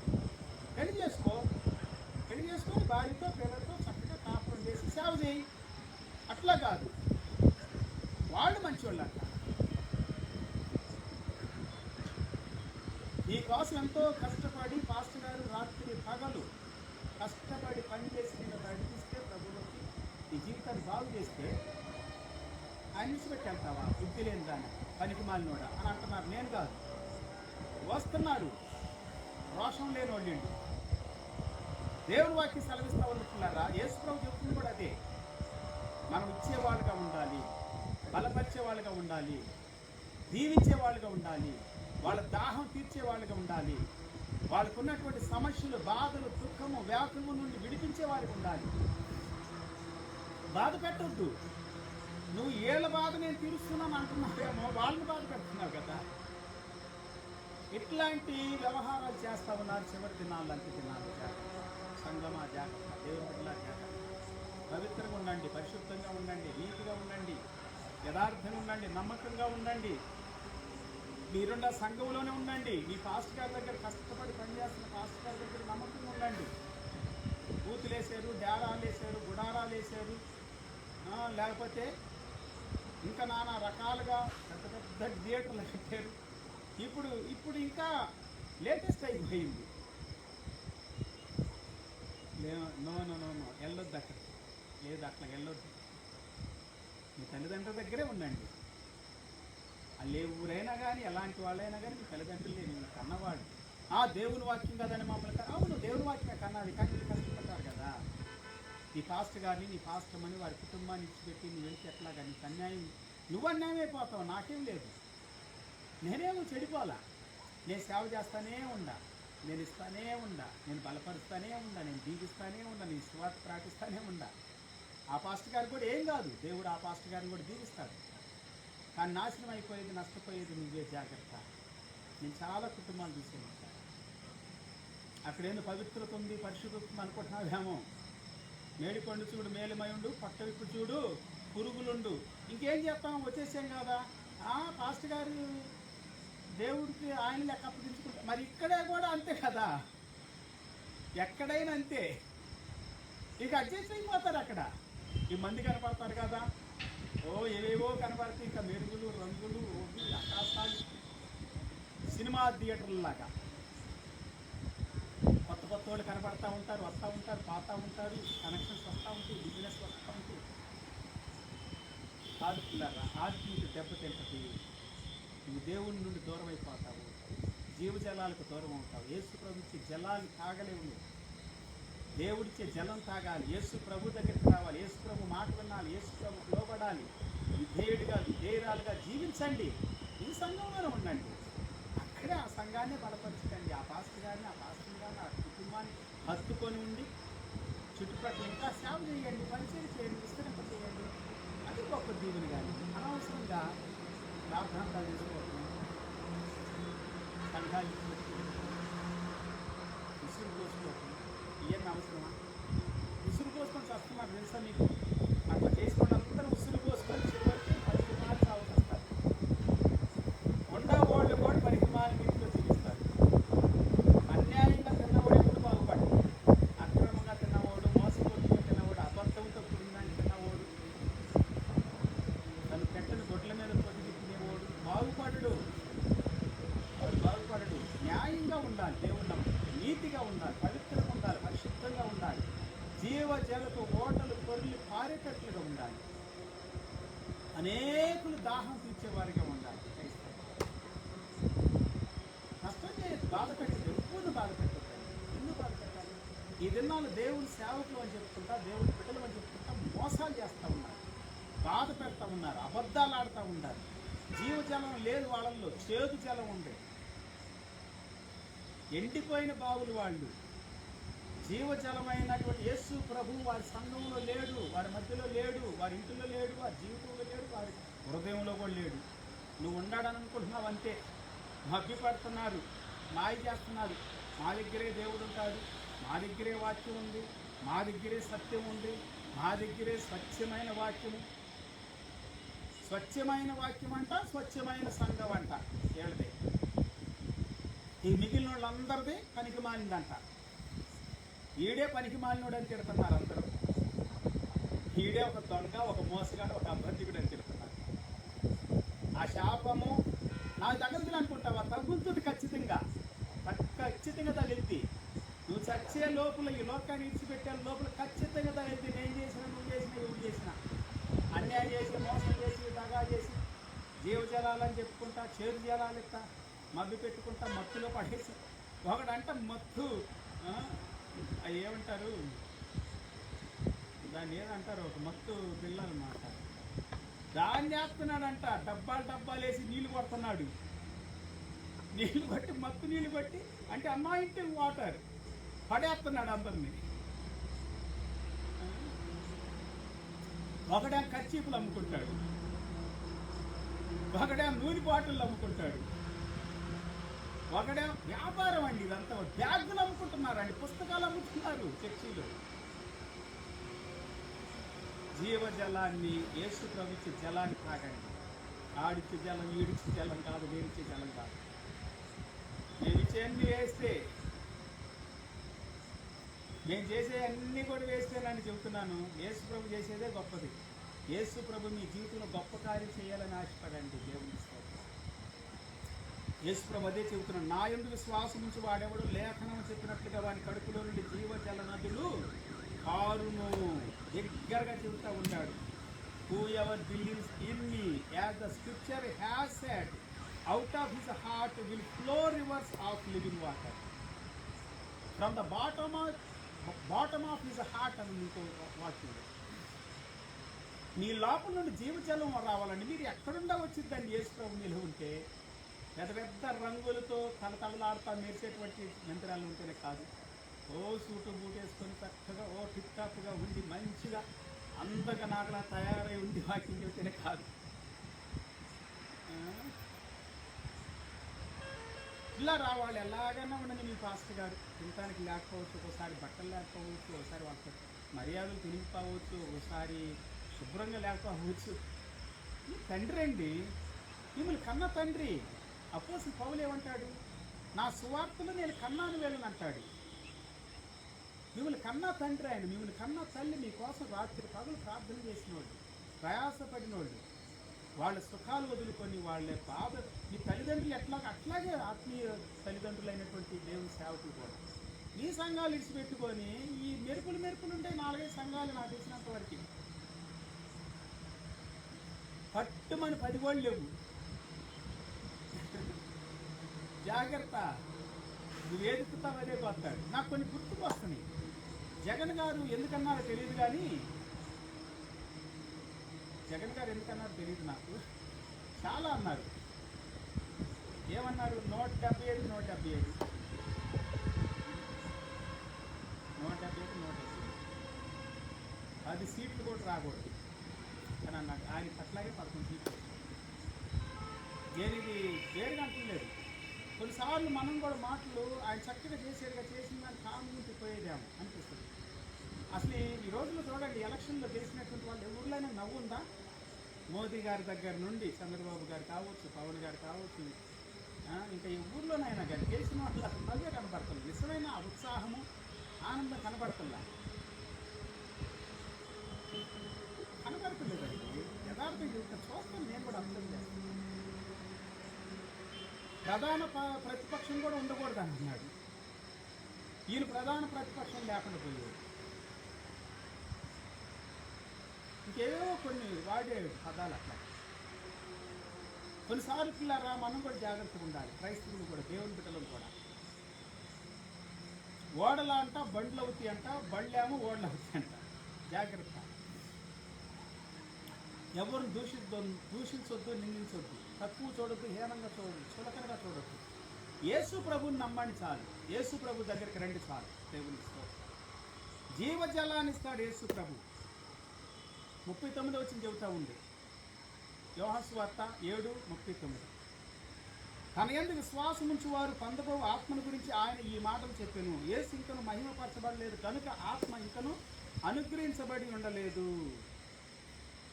పెళ్లి చేసుకొని భార్యతో పిల్లలతో చక్కగా కాపురం చేసి సేవ చేయి. అట్లా కాదు, వాళ్ళు మంచోళ్ళు అంట. నీకోసం ఎంతో కష్టపడి పాస్టర్ గారు రాత్రి పగలు కష్టపడి పనిచేసి నేను నడిపిస్తే, ప్రభువులకి నీ జీవితాన్ని బాగు చేస్తే ఆయన విడిచిపెట్టి వెళ్తావా? బుద్ధి లేని దాన్ని, పనికి మాలినోడా అని అంటున్నారు. నేను కాదు, వస్తున్నాడు. రోషం లేని వాళ్ళు. దేవుని వాక్యం సెలవిస్తా ఉన్నట్టున్నారా? యేసు ప్రభు చెప్తుంది కూడా అదే. మనం ఇచ్చేవాళ్ళుగా ఉండాలి, బలపరిచే వాళ్ళుగా ఉండాలి, దీవించే వాళ్ళుగా ఉండాలి, వాళ్ళ దాహం తీర్చే వాళ్ళుగా ఉండాలి, వాళ్ళకు ఉన్నటువంటి సమస్యలు, బాధలు, దుఃఖము, వ్యాకులము నుండి విడిపించే వాళ్ళకి ఉండాలి. బాధ పెట్టొద్దు. నువ్వు ఏళ్ళ బాధ నేను తీరుస్తున్నాను అంటున్నావేమో, వాళ్ళని బాధ పెడుతున్నావు కదా. ఇట్లాంటి వ్యవహారాలు చేస్తా ఉన్నారు. చివరి దినాలు, అంత్య దినాలు. సంగమా జాగ్రత్త, దేవుని బిడ్డలా జాగ్రత్త. పవిత్రంగా ఉండండి, పరిశుద్ధంగా ఉండండి, నీతిగా ఉండండి, యథార్థంగా ఉండండి, నమ్మకంగా ఉండండి. మీరున్న సంఘంలోనే ఉండండి. మీ పాస్టర్ గారి దగ్గర కష్టపడి పనిచేస్తున్న పాస్టర్ గారి దగ్గర నమ్మకంగా ఉండండి. బూతులు వేసారు, డేరాలు వేసారు, గుడారాలు వేసారు, లేకపోతే ఇంకా నానా రకాలుగా పెద్ద పెద్ద థియేటర్లు కట్టారు. ఇప్పుడు ఇంకా లేటెస్ట్ అయిపోయింది. నో వెళ్ళొద్దు అక్కడ. లేదు, అట్లా వెళ్ళొద్దు. మీ తల్లిదండ్రుల దగ్గరే ఉండండి. వాళ్ళు ఏ ఊరైనా కానీ, ఎలాంటి వాళ్ళైనా కానీ మీ తల్లిదండ్రులే నేను కన్నవాడు. దేవుని వాక్యం కదని మమ్మల్ని అవును, దేవుని వాక్యమే కన్నది. కానీ మీరు కష్టపడతారు కదా. నీ పాస్టర్ కానీ, నీ పాస్టర్ అని వారి కుటుంబాన్ని ఇచ్చిపెట్టి నువ్వు వెళ్తే ఎట్లాగా? నీకు అన్యాయం, నువ్వు అన్యాయం అయిపోతావు. నాకేం లేదు, నేనేమో చెడిపోలా. నేను సేవ చేస్తానే ఉండా, నేను ఇస్తానే ఉండా, నేను బలపరుస్తానే ఉండా, నేను దీవిస్తానే ఉండా, నేను సువార్త ప్రకటిస్తానే ఉండా. ఆ పాస్టర్ గారు కూడా ఏం కాదు, దేవుడు ఆ పాస్టర్ గారిని కూడా దీవిస్తాడు. కానీ నాశనం అయిపోయేది, నష్టపోయేది నువ్వే. జాగ్రత్త. నేను చాలా కుటుంబాలు చూసాను. అక్కడేందో పవిత్రత ఉంది, పరిశుభ్రత అనుకుంటున్నావేమో. మేడిపండు చూడు మేలుమయుండు, పట్టవిప్పు చూడు పురుగులుండు. ఇంకేం చెప్తాం, వచ్చేసాం కదా. పాస్టర్ గారు దేవుడికి ఆయన లెక్క అప్పగించుకుంటారు. మరి ఇక్కడే కూడా అంతే కదా, ఎక్కడైనా అంతే. ఇక అడ్జస్ట్ అయిపోతారు. అక్కడ ఈ మంది కనపడతారు కదా, ఏవేవో కనపడితే ఇంకా మెరుగులు, రంగులు, ఆకాశాలు, సినిమా థియేటర్లాగా కొత్త కొత్త వాళ్ళు కనపడతా ఉంటారు, వస్తూ ఉంటారు, పోతూ ఉంటారు, కనెక్షన్స్ వస్తూ ఉంటాయి, బిజినెస్ వస్తూ ఉంటాయి. ఆదుకున్నారా? ఆదుకుంటే దెబ్బతింటది. నువ్వు దేవుని నుండి దూరం అయిపోతావు, జీవజలాలకు దూరం అవుతావు. యేసు ప్రభు ఇచ్చే జలాలు తాగలేవు. దేవుడిచ్చే జలం తాగాలి. యేసు ప్రభు దగ్గరికి రావాలి. యేసు ప్రభు మాట వినాలి. యేసు ప్రభు లోబడాలి. విధేయుడిగా, విధేయురాలుగా జీవించండి. ఈ సంఘంలోనే ఉండండి. అక్కడే ఆ సంఘాన్ని బలపరచకండి. ఆ పాస్టర్ గారిని, ఆ పాస్టర్ గారిని, ఆ కుటుంబాన్ని హత్తుకొని ఉండి చుట్టుపక్కల ఇంకా సేవ చేయండి, పరిచయం చేయండి, విస్తరింప చేయండి. అది గొప్ప దీవుని. కానీ అనవసరంగా ప్రార్థనలు చేసుకోవడం, సంఘాలు విసురు పోసుకోవడం, ఇవన్నీ అవసరమా? విసురు పోసుకొని వస్తున్నారు తెలుసా మీకు? అట్లా చేసుకోండి. అందరూ విసురు పోసుకొని చివరికి పనికి మాలి సాగుతారు. ఉండేవాళ్ళు కూడా పనికి మాలి ఇంట్లో జీవిస్తారు. అన్యాయంగా తిన్నవాడు ఎప్పుడు బాగుపడు. అక్రమంగా తిన్నవాడు, మోసపోటుగా తిన్నవాడు, అబద్ధంతో కూడిందని తిన్నవాడు, తను పెట్టని గొడ్ల మీద పొదిగి తినేవాడు బాగుపడడు. న్యాయంగా ఉండాలి, దేవుళ్ళ నీతిగా ఉండాలి, పవిత్రంగా ఉండాలి, పరిశుద్ధంగా ఉండాలి, జీవజలకు ఓటలు పొర్లి పారేటట్లుగా ఉండాలి, అనేకులు దాహం తీర్చేవారిగా ఉండాలి. కష్టం చేయదు, బాధ పెట్టదు, ఎప్పుడు బాధ పెట్టదు. ఎందుకు బాధ పెట్టాలి? ఈ దినాలు దేవుని సేవకులు అని చెప్పుకుంటా, దేవుని బిడ్డలు అని చెప్పుకుంటా మోసాలు చేస్తూ ఉన్నారు, బాధ పెడతా ఉన్నారు, అబద్ధాలు ఆడుతూ ఉన్నారు. జీవజలం లేదు వాళ్ళల్లో, చేదు జలం ఉంది. ఎండిపోయిన బావులు వాళ్ళు. జీవజలమైనటువంటి యేసు ప్రభు వారి సంఘంలో లేడు, వారి మధ్యలో లేడు, వారి ఇంటిలో లేడు, వారి జీవితంలో లేడు, వారి హృదయంలో కూడా లేడు. నువ్వు ఉండాలని అనుకుంటున్నావు అంతే. మభ్యపడుతున్నారు, మాయ చేస్తున్నారు. మా దగ్గరే దేవుడు ఉంటాడు, మా దగ్గరే వాక్యం ఉంది, మా దగ్గరే సత్యం ఉంది, మా దగ్గరే స్వచ్ఛమైన వాక్యము. స్వచ్ఛమైన వాక్యం అంట, స్వచ్ఛమైన సంఘం అంట. ఏళ్ళదే ఈ మిగిలిన వాళ్ళందరిదే పనికి మాలిందంట. ఈడే పనికి మాలినోడు అని తిడుతున్నారు అందరూ. ఈడే ఒక దొంగ, ఒక మోసగాడు, ఒక అబద్ధికుడు అని తిడుతున్నారు. ఆ శాపము నాకు తగలుతుంది అనుకుంటావా? తగులుతుంది ఖచ్చితంగా, ఖచ్చితంగా తగిలింది. నువ్వు చచ్చే లోపల, ఈ లోకాన్ని ఇచ్చిపెట్టే లోపల ఖచ్చితంగా తగిలింది. నేను చేసిన, నువ్వు చేసిన, ఎవరు చేసిన, అన్యాయం చేసి, మోసం చేసి, దగా చేసి, జీవజలాలని చెప్పుకుంటా, చేరు జలాలు ఇస్తా మబ్బి పెట్టుకుంటా మత్తులో పడేసి ఒకడంట మత్తు అవి ఏమంటారు దాన్ని ఏదంటారు ఒక మత్తు బిళ్ళ అనమాట, దాన్ని వేస్తున్నాడంట. డబ్బాలు వేసి నీళ్లు కొడుతున్నాడు. నీళ్లు కొట్టి మత్తు నీళ్లు కొట్టి అంటే అనాయింటింగ్ వాటర్ పడేస్తున్నాడు అందరినీ. ఒకడే కర్చీపులు అమ్ముకుంటాడు, ఒకడే నూనె బాటిళ్ళు అమ్ముకుంటాడు, ఒకడే వ్యాపారం అండి. ఇదంతా బ్యాగులు అమ్ముకుంటున్నారండి, పుస్తకాలు అమ్ముతున్నారు చర్చిలో. జీవజలాన్ని యేసు ప్రభు ఇచ్చే జలాన్ని తాగండి. ఆడిచ్చే జలం ఈడిచ్చే జలం కాదు, నేనిచ్చే జలం కాదు. నేను ఇచ్చే అన్ని వేస్తే, నేను చేసే అన్నీ కూడా వేస్తేనని చెబుతున్నాను. యేసు ప్రభు చేసేదే గొప్పది. యేసు ప్రభు మీ జీవితంలో గొప్ప కార్యం చేయాలని ఆశపడండి. దేవుని స్తోత్రం. యేసు ప్రభు అదే చెబుతున్నాను, నా యందు విశ్వాసం నుంచి వాడెవడు లేఖనం చెప్పినట్లుగా వాని కడుపులో నుండి జీవజల నదులు కారును. దగ్గరగా చెబుతూ ఉంటాడు. Whoever believes in me, as the scripture has said, out of his heart will flow rivers of living water. From the bottom of his heart అని మీకు వాక్యం. నీ లోపల నుండి జీవజలం రావాలండి. మీరు ఎక్కడుండా వచ్చిందండి యేసు ప్రభు మీలో ఉంటే. పెద్ద పెద్ద రంగులతో తలతలలాడుతూ మెరిసేటువంటి యంత్రాలు ఉంటేనే కాదు. ఓ సూటు బూటేసుకొని చక్కగా ఓ టిప్ టాప్గా ఉండి మంచిగా అంతగా నాకులా తయారై ఉండి వాక్యం చెబితేనే కాదు. ఇలా రావాలి. ఎలాగైనా ఉండని మీ పాస్టర్ గారు తినటానికి లేకపోవచ్చు, ఒకసారి బట్టలు లేకపోవచ్చు, ఒకసారి వాళ్ళ మర్యాదలు తినిగిపోవచ్చు, ఒకసారి శుభ్రంగా లేకపోవచ్చు. మీ తండ్రి అండి, మిమ్మల్ని కన్న తండ్రి. అపోస్తలుడు పౌలు ఏమంటాడు? నా సువార్తలు నేను కన్నాను వెళ్ళని అంటాడు. మిమ్మల్ని కన్నా తండ్రి ఆయన, మిమ్మల్ని కన్నా తల్లి. మీకోసం రాత్రి పగలు ప్రార్థన చేసిన వాళ్ళు, ప్రయాసపడిన వాళ్ళు, వాళ్ళ సుఖాలు వదులుకొని వాళ్ళ బాధ. మీ తల్లిదండ్రులు అట్లాగే ఆత్మీయ తల్లిదండ్రులైనటువంటి దేవుని సేవకులు కూడా ఈ సంఘాలు ఇడిచిపెట్టుకొని ఈ మెరుపులు ఉంటే 4-5 సంఘాలు నాకు తెలిసినంత వరకు పట్టుమని 10 వాళ్ళు లేవు. జాగ్రత్త, నువ్వు ఏదుకుతావు అదే పోతాడు. నాకు కొన్ని గుర్తుకు వస్తున్నాయి. జగన్ గారు ఎందుకన్నారో తెలియదు కానీ, జగన్ గారు ఎందుకన్నారో తెలియదు నాకు. చాలా అన్నారు. ఏమన్నారు? 175, 175, 10 సీట్లు కూడా రాకూడదు అని అన్నాడు. ఆయన అట్లాగే 11 సీట్లు. దేనికి వేరుగా అంటలేదు. కొన్నిసార్లు మనం కూడా మాటలు ఆయన చక్కగా చేసేదిగా చేసిన దాన్ని కామెంట్ పోయేదేమో అనిపిస్తుంది. అసలు ఈ రోజుల్లో చూడండి, ఎలక్షన్లో గెలిచినటువంటి వాళ్ళు ఎవరిలోనే నవ్వుందా? మోదీ గారి దగ్గర నుండి చంద్రబాబు గారు కావచ్చు, పవన్ గారు కావచ్చు, ఇంకా ఊర్లోనైనా కానీ గెలిచిన వాళ్ళు అసలు నవ్వే కనపడుతుంది. నిజమైన ఉత్సాహము, ఆనందం కనపడుతుందా? కనపడతలేదండి. యథార్థం చూస్తాను, నేను కూడా అర్థం చేస్తాను. ప్రధాన ప్రతిపక్షం కూడా ఉండకూడదు అంటున్నాడు. ఈయన ప్రధాన ప్రతిపక్షం లేకుండా పోయాడు. ఇంకేవో కొన్ని వాడేడు పదాలు అట్లా. కొన్నిసార్లు పిల్లరా మనం కూడా జాగ్రత్తగా ఉండాలి. క్రైస్తవులు కూడా, దేవుని బిడ్డలు కూడా. ఓడల అంట బండ్లు అవుతాయి అంట, బళ్ళేమో ఓడలు అవుతాయి అంట. జాగ్రత్త. ఎవరిని దూషించొద్దు, నిందించొద్దు, తక్కువ చూడొద్దు, హీనంగా చూడొద్దు, చులకనగా చూడొద్దు. యేసు ప్రభుని నమ్మండి చాలు. యేసు ప్రభు దగ్గరికి రండి చాలు. దేవుని స్తోత్రం. జీవజలాన్ని ఇస్తాడు యేసు ప్రభు. 39 వచ్చిన చెబుతూ ఉంది యోహాను సువార్త 7:39. తన యందు విశ్వాసం ఉంచి వారు పొందబో ఆత్మను గురించి ఆయన ఈ మాటలు చెప్పాను. యేసు ఇంకను మహిమపరచబడలేదు కనుక ఆత్మ ఇంకను అనుగ్రహించబడి ఉండలేదు.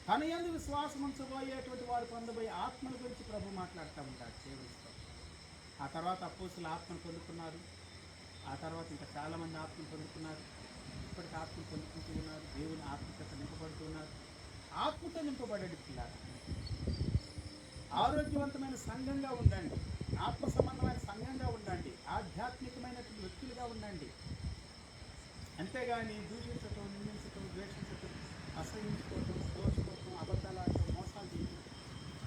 తన యందు విశ్వాసం ఉంచబోయేటువంటి వారు పొందబోయే ఆత్మను గురించి ప్రభు మాట్లాడుతూ ఉంటాడు. సేవిస్తాం. ఆ తర్వాత అపోస్తులు ఆత్మను పొందుకున్నారు. ఆ తర్వాత ఇంకా చాలామంది ఆత్మను పొందుకున్నారు. ఇప్పటికి ఆత్మను పొందుకుంటూ ఉన్నారు. దేవుని ఆత్మచేత నింపబడుతున్నారు. ఆత్మతో నింపబడేది పిల్లలు. ఆరోగ్యవంతమైన సంఘంగా ఉండండి. ఆత్మ సంబంధమైన సంఘంగా ఉండండి. ఆధ్యాత్మికమైన వ్యక్తులుగా ఉండండి. అంతేగాని దూషించటం, నిందించటం, ద్వేషించటం, అసహించుకోవటం, దోచుకోవటం, అబద్ధాలు ఆడటం, మోసాలు చేయటం,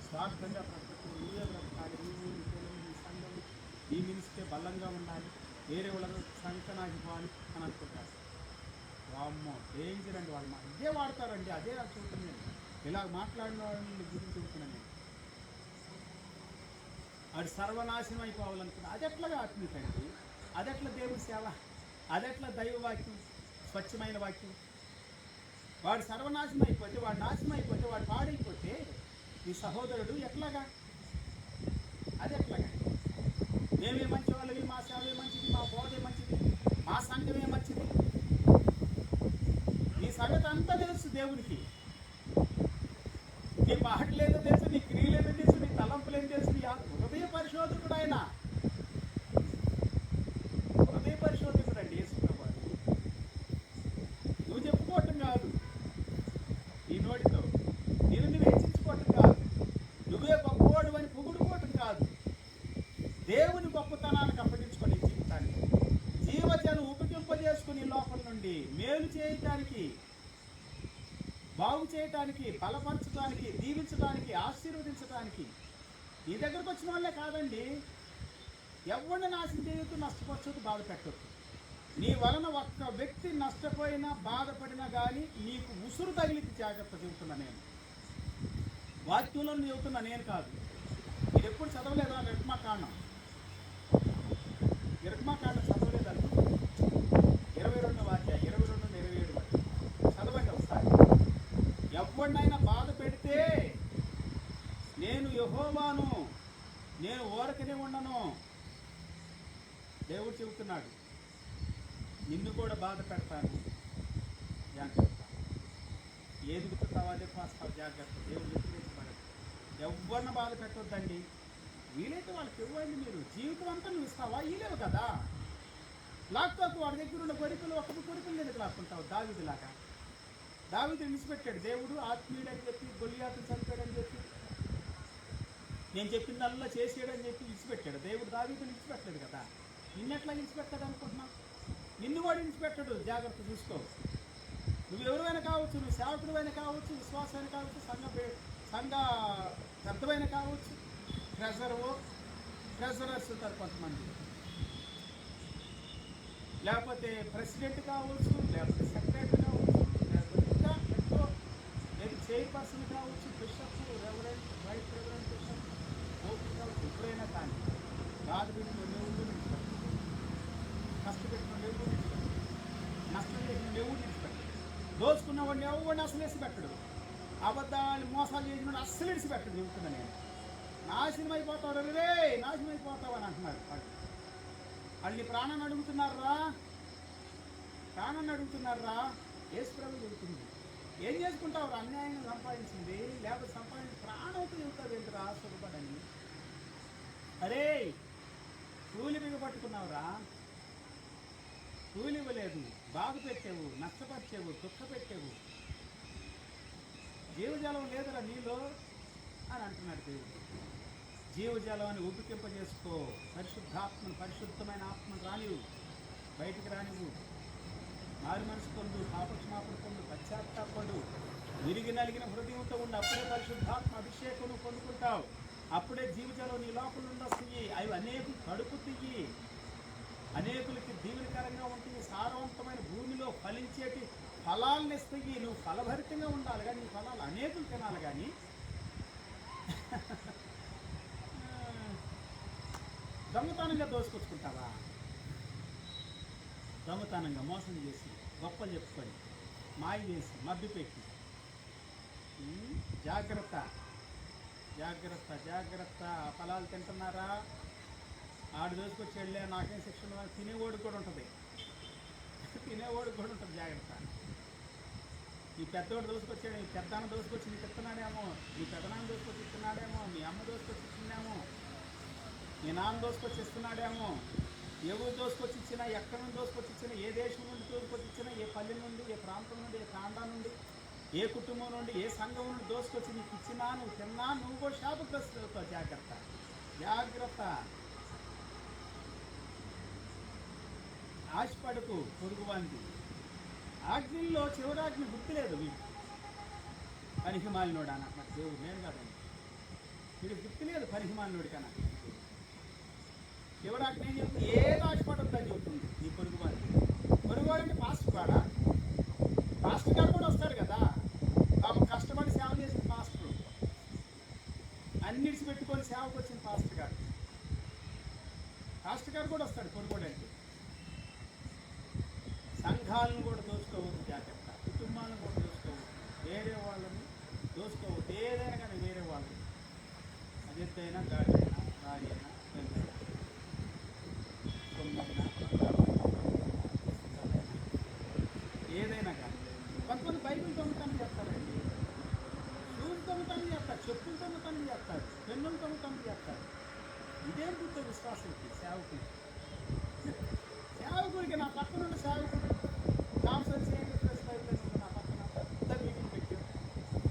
స్వార్థంగా బ్రతకటం, నీవే బ్రతకాలి, నీ సంఘం బలంగా ఉండాలి, వేరే వాళ్ళ సంకనాగిపోవాలి అని అనుకుంటారు. వామ్మో డేంజర్ అండి వాళ్ళు. అదే వాడతారండి, అదే చూస్తున్నాను నేను. ఇలా మాట్లాడిన వాళ్ళని గురించి చెబుతున్నాను నేను. వాడు సర్వనాశనం అయిపోవాలనుకున్నా అది ఎట్లాగా ఆత్మీయత అండి? అదెట్లా దేవుడి సేవ? అదెట్లా దైవ వాక్యం, స్వచ్ఛమైన వాక్యం? వాడు సర్వనాశనం అయిపోతే, వాడు నాశనం అయిపోతే, వాడు పాడైపోతే ఈ సహోదరుడు ఎట్లాగా? అది ఎట్లాగా? మేమే మంచి వాళ్ళవి, మా సేవే మంచిది, మా బోధే మంచిది, మా సంఘమే మంచిది. నీ సంగతి అంతా తెలుసు దేవునికి. నీ మాటలేదో తెలుసు, నీ క్రియలేదో తెలుసు, నీ తలంపులేదో తెలుసు. నీ హృదయ పరిశోధకుడు ఆయన. హృదయ పరిశోధకుడు అండి యేసుప్రభువు. నువ్వు చెప్పుకోవటం కాదు నీ నోటితో, నువ్వు హెచ్చించుకోవటం కాదు, నువ్వే గొప్పవాడు అని పొగుడుకోవటం కాదు. దేవుని గొప్పతనానికి అప్పగించుకొని జీవితాన్ని జీవజను ఉపకింపజేసుకుని లోపల నుండి మేలు చేయటానికి, బాగు చేయటానికి, బలపరచడానికి, దీవించడానికి, ఆశీర్వదించడానికి నీ దగ్గరకు వచ్చిన వాళ్ళే కాదండి. ఎవరిని నాశనం చేయొద్దు, నష్టపరచొద్దు, బాధ పెట్టొద్దు. నీ వలన ఒక్క వ్యక్తి నష్టపోయినా బాధపడినా కానీ నీకు ఉసురు తగిలికి జాగ్రత్త చెబుతున్నా నేను. వాక్యంలో చెబుతున్నా నేను కాదు. మీరు ఎప్పుడు చదవలేదా నిర్మాకాండం? నిర్మాకాండం చదవలేదా? 22వ అధ్యాయం 22-27 చదవండి ఒకసారి. ఎవరినైనా బాధ పెడితే నేను యెహోవాను, నేను ఊరకనే ఉండను. దేవుడు చెబుతున్నాడు, నిన్ను కూడా బాధ పెడతాను, జాగ్రత్త. ఏది గుర్తుతావో అదే పాస్తావు, జాగ్రత్త. దేవుడు వ్యతిరేకపడదు. ఎవరిని బాధ పెట్టొద్దండి. వీలైతే వాళ్ళకి ఇవ్వండి. మీరు జీవితం అంతా నువ్వు ఇస్తావా? ఇలేవు కదా. లాక్కోకు. వాడి దగ్గర ఉన్న కొరికలు ఒక్కొక్క కొరికలు ఎందుకు లాక్కుంటావు? దావీదులాగా. దావీదు విడిచిపెట్టాడు. దేవుడు ఆత్మీయుడని చెప్పి, గొలియాతును చంపాడని చెప్పి, నేను చెప్పిందల్లా చేసేయడని చెప్పి విడిచిపెట్టాడు. దేవుడు దావీదుని విడిచిపెట్టలేదు కదా. నిన్నెట్లా విడిచిపెట్టాడు అనుకుంటున్నావు? నిన్ను కూడా విడిచిపెట్టాడు. జాగ్రత్త చూసుకో. నువ్వు ఎవరైనా కావచ్చు, నువ్వు సేవకుడివైనా కావచ్చు, విశ్వాసమైన కావచ్చు, సంఘ పెద్దవైనా కావచ్చు, ట్రెజరర్స్ ఉంటారు కొంతమంది, లేకపోతే ప్రెసిడెంట్ కావచ్చు, లేకపోతే సెక్రటరీ కావచ్చు, లేకపోతే ఇంకా ఎంతో చైర్పర్సన్ కావచ్చు, bishop, reverend, vice reverend bishop, ఓపిక కావచ్చు. ఎప్పుడైనా కానీ బాధ పెట్టిన దేవుడు నిలిచిపెట్టాడు, కష్టపెట్టిన దేవుడు నిలిచిపెట్టాడు, నష్టం చేసిన దేవుడు నిలిచిపెట్టాడు, దోచుకున్న వాడిని ఎవరిని అసలు వేసి పెట్టడు, అబద్ధాలు మోసాలు చేసిన అస్సలు విడిచి పెట్టడు. చెబుతున్నా నేను. నాశనం అయిపోతావు రే, నాశనం అయిపోతావు అని అంటున్నారు వాళ్ళు. నీ ప్రాణాన్ని అడుగుతున్నారా? ప్రాణాన్ని అడుగుతున్నారా? యేసు ప్రభువు చెబుతుంది. ఏం చేసుకుంటావు? అన్యాయంగా సంపాదించింది, లేకపోతే సంపాదించి ప్రాణంతో చెబుతావు ఏంటిరా సుఖపడని. అరే కూలి బిగపట్టుకున్నావురా, కూలి ఇవ్వలేదు, బాగు పెట్టావు, నష్టపరిచావు, దుఃఖ పెట్టావు, జీవజలం లేదురా నీలో అని అంటున్నాడు దేవుడు. జీవజలాన్ని ఉపికింపజేసుకో. పరిశుద్ధాత్మను, పరిశుద్ధమైన ఆత్మను రానివు, బయటికి రానివు. మారు మనసు పొందు, పాపక్షమాపణ పొందు, పశ్చాత్తాపడు, విరిగి నలిగిన హృదయంతో ఉండి అప్పుడే పరిశుద్ధాత్మ అభిషేకం పొందుకుంటావు. అప్పుడే జీవజలం నీ లోపల నుండి వస్తాయి. అవి అనేకులు కడుపు తీయి, అనేకులకి దీవెనకరంగా ఉంటుంది. సారవంతమైన భూమిలో ఫలించేటి ఫలాలను ఇస్తాయి. నువ్వు ఫలభరితంగా ఉండాలి కానీ నీ ఫలాలు అనేకులు తినాలి. కానీ దొంగతనంగా దోసుకొచ్చుకుంటావా? దొంగతనంగా మోసం చేసి, గొప్పలు చెప్పుకొని, మాయ చేసి, మభ్య పెట్టి. జాగ్రత్త, జాగ్రత్త, జాగ్రత్త. ఆ ఫలాలు తింటున్నారా? ఆడు దోసుకొచ్చి వెళ్ళే నాకేం శిక్షణ. తినేవాడు కూడా ఉంటుంది, తినేవాడు కూడా ఉంటుంది. జాగ్రత్త. ఈ పెద్దవాడు దోసుకొచ్చాడు, ఈ పెద్దన్న దోసుకొచ్చి నీకు ఇస్తున్నాడేమో, నీ పెద్దనాన్న దోసుకొచ్చి ఇస్తున్నాడేమో, మీ అమ్మ దోసుకొచ్చి ఇచ్చిందేమో, నీ నాన్న దోసుకొచ్చి ఇస్తున్నాడేమో. ఏ ఊరు దోసుకొచ్చి ఇచ్చినా, ఎక్కడి నుండి దోసుకొచ్చి ఇచ్చినా, ఏ దేశం నుండి దోసుకొచ్చి ఇచ్చినా, ఏ పల్లె నుండి, ఏ ప్రాంతం నుండి, ఏ తాండా నుండి, ఏ కుటుంబం నుండి, ఏ సంఘం నుండి దోసుకొచ్చి నీకు ఇచ్చినా, నువ్వు తిన్నా, నువ్వు కూడా శాపగ్రస్తులు అవుతావు. జాగ్రత్త, జాగ్రత్త. ఆశపడకు పొరుగువానికి. ఆజ్ఞల్లో చివరాజ్ఞ గుర్తులేదు వీడు. పనిహిమాలినోడు అన్న దేవుడు నేను కాదండి. వీడు గుర్తులేదు పనిహిమాలినోడి కన్నా. చివరి ఆజ్ఞ ఏం చెప్తుంది? ఏది ఆశపడద్దని చెబుతుంది. నీ పొరుగువాడు, పొరుగువాడు అంటే పాస్టర్ కాడా? పాస్టర్ గారు కూడా వస్తారు కదా, కష్టపడి సేవ చేసిన పాస్టర్, అన్నిటిసి పెట్టుకొని సేవకు వచ్చిన పాస్టర్ గారు కూడా వస్తాడు. పొరుగువాడు అంటే సంఘాలను కూడా దోచుకోవద్దు, జాగ్రత్త. కుటుంబాలను కూడా దోచుకోవద్దు, వేరే వాళ్ళని దోచుకోవద్దు. ఏదైనా కానీ వేరే వాళ్ళు, అదెత్తైనా గాడైనా రాయైనా ఏదైనా కానీ. కొంతమంది బైబిల్ దొంగతనం చేస్తారండి, షూస్ దొంగతనం చేస్తారు, చెప్పులు దొంగతనం చేస్తారు, పెన్నులు దొంగతనం చేస్తారు. ఇదేం పుట్టే విశ్వాసానికి, సేవకుడికి. సేవకుడికి నా పక్కన ఉన్న సేవకుడు కాన్ఫరెన్స్ ఏంటి ప్రెస్ బైబిల్ నా పక్కన పెద్ద మీటింగ్ పెట్టారు.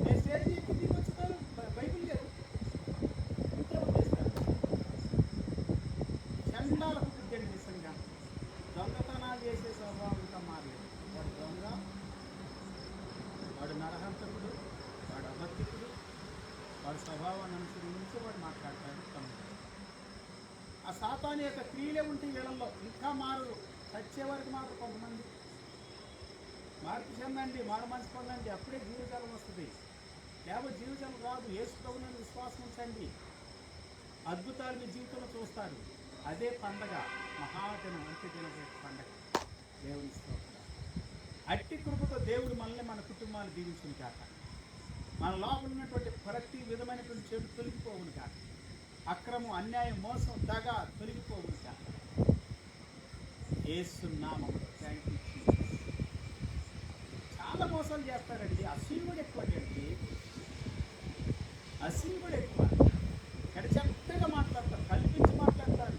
నేను స్టేజ్ ఎక్కి దిగి వచ్చుతాను, బైబిల్ లేదు, ఉద్యోగం చేస్తారు. చండాలకు పుట్టాడు నిజంగా. దొంగతనాలు చేసే స్వభావం ఇంకా మారలేదు. వాడు దొంగ, వాడు నరహంతకుడు, వాడు అబద్ధికుడు, వాడి స్వభావాన్ని అనుసరించి వాడు మాట్లాడతాడు. ఆ సాతాను యొక్క క్రియలే ఉంటే వీళ్ళల్లో ఇంకా మారు. చచ్చే వరకు మాత్రం కొంతమంది మార్పు చెందండి, మారు మనసు పొందండి, అప్పుడే జీవజాలం వస్తుంది. లేకపోతే జీవజాలం రాదు. యేసు ప్రభువుని విశ్వాసం ఉంచండి, అద్భుతాలు మీ జీవితంలో చూస్తారు. అదే పండగ, మహాదినం, అంత్యదిన పండగ. దేవుని స్తోత్రం. అట్టి కృపతో దేవుడు మనల్ని, మన కుటుంబాన్ని దీవించును కాక. మన లోపల ఉన్నటువంటి ప్రతి విధమైనటువంటి చెడు తొలగిపోవును కాక. అక్రమం, అన్యాయం, మోసం, దగ తొలగిపోవును కాక. యేసు నామములో థాంక్ యూ జీసస్. చాలా మోసాలు చేస్తారండి. అసూయ కూడా ఎక్కువ అండి, అసూయ కూడా ఎక్కువ. ఇక్కడ చెత్తగా మాట్లాడతారు, కల్పించి మాట్లాడతారు,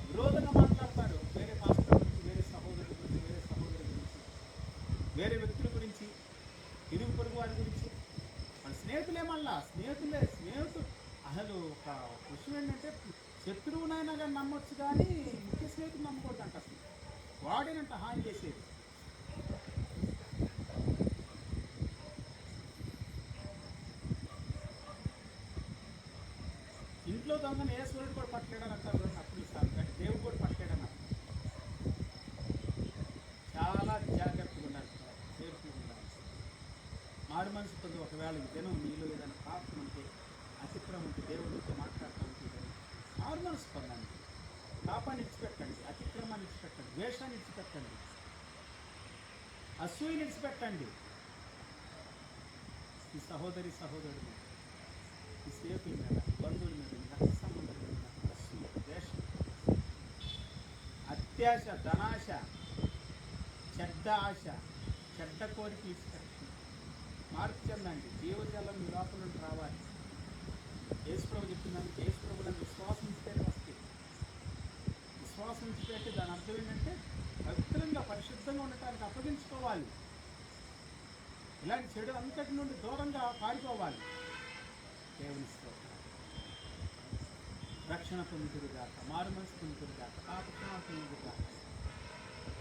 విరోధంగా మాట్లాడతారు. వేరే పాస్టర్ గురించి, వేరే సహోదరుల గురించి, వేరే సహోదరుల గురించి, వేరే వ్యక్తుల గురించి, ఇరుగు పొరుగు వారి గురించి. మన స్నేహితులే, మళ్ళా స్నేహితుడు. అసలు ఒక విషయం ఏంటంటే, శత్రువునైనా కానీ నమ్మొచ్చు, కానీ ముఖ్య స్నేహితుడు నమ్మకూడదు అంట. అసలు వాడేనంట హాని చేసేది. ఇంట్లో దొంగను యేసువుడు కూడా పట్టలేడని అంటారు. అప్పుడు అంటే దేవుడు కూడా పట్టలేడని. చాలా జాగ్రత్తగా ఉండాలి, సేఫ్గా ఉండాలి. మారు మనసు పొంది ఒకవేళ ఈ దినం నీళ్ళు ఏదైనా పాపం ఉంటే, అతిక్రమం ఉంటే, దేవుడితో మాట్లాడుతూ ఉంటుంది, మారు మనసు పొందండి. పాపాన్ని ఇచ్చిపెట్టండి, అతిక్రమాన్ని ఇచ్చిపెట్టండి, ద్వేషాన్ని ఇచ్చిపెట్టండి, అసూయని ఇచ్చిపెట్టండి. ఈ సహోదరుడి మీద, ఈ స్నేహితుల మీద, బంధువుల మీద, రక్త సంబంధుల మీద అసూయ, ద్వేషం, అత్యాశ, ధనాశ, చెడ్డ ఆశ, చెడ్డ కోరిక ఇచ్చిపెట్టండి. మార్పు చెందండి. జీవజాలం మీ లోపల నుండి రావాలి. యేసు ప్రభు చెప్తున్నాను, యేసు ప్రభులను విశ్వాసం ఇస్తేనే వస్తాయి. విశ్వాసం ఇచ్చిపెట్టి దాని అర్థం ఏంటంటే పవిత్రంగా, పరిశుద్ధంగా ఉండటానికి అప్పగించుకోవాలి. ఇలాంటి చెడు అంతటి నుండి దూరంగా పారిపోవాలి. దేవుని స్తోత్రం. రక్షణ పొందుతురుగాక, మారు మనసు పొందుతురుగాక, పాపక్షమా పొందుతురుగాక,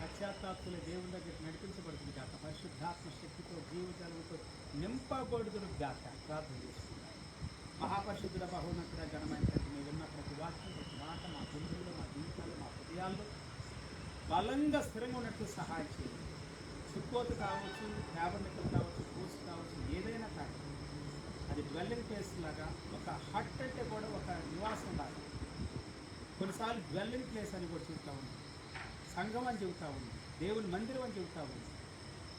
పశ్చాత్తాపుల దేవుని దగ్గరికి నడిపించబడుతుందిగాక, పరిశుద్ధాత్మ శక్తితో, జీవజలంతో నింపబడుతురుగాక. ప్రార్థన చేసుకుంటాం. మహాపరిశుద్ధుల, బహున్నతుడ, ఘనమైన మీరు విన్న ప్రతి వాక్యం, ప్రతి మాట మా గుండెల్లో, మా జీవితాల్లో, మా హృదయాల్లో బలంగా స్థిరంగా ఉన్నట్టు సహాయం చేయండి. సుక్కోతు కావచ్చు, ట్యాబర్నకల్ కావచ్చు, పోస్ట్ కావచ్చు, ఏదైనా కానీ అది డ్వెల్లింగ్ ప్లేస్ లాగా, ఒక హట్ అంటే కూడా ఒక నివాసం లాగా. కొన్నిసార్లు డ్వెల్లింగ్ ప్లేస్ అని కూడా చెబుతూ ఉంది, సంఘం అని చెబుతూ ఉంది, దేవుని మందిరం అని చెబుతూ ఉంది.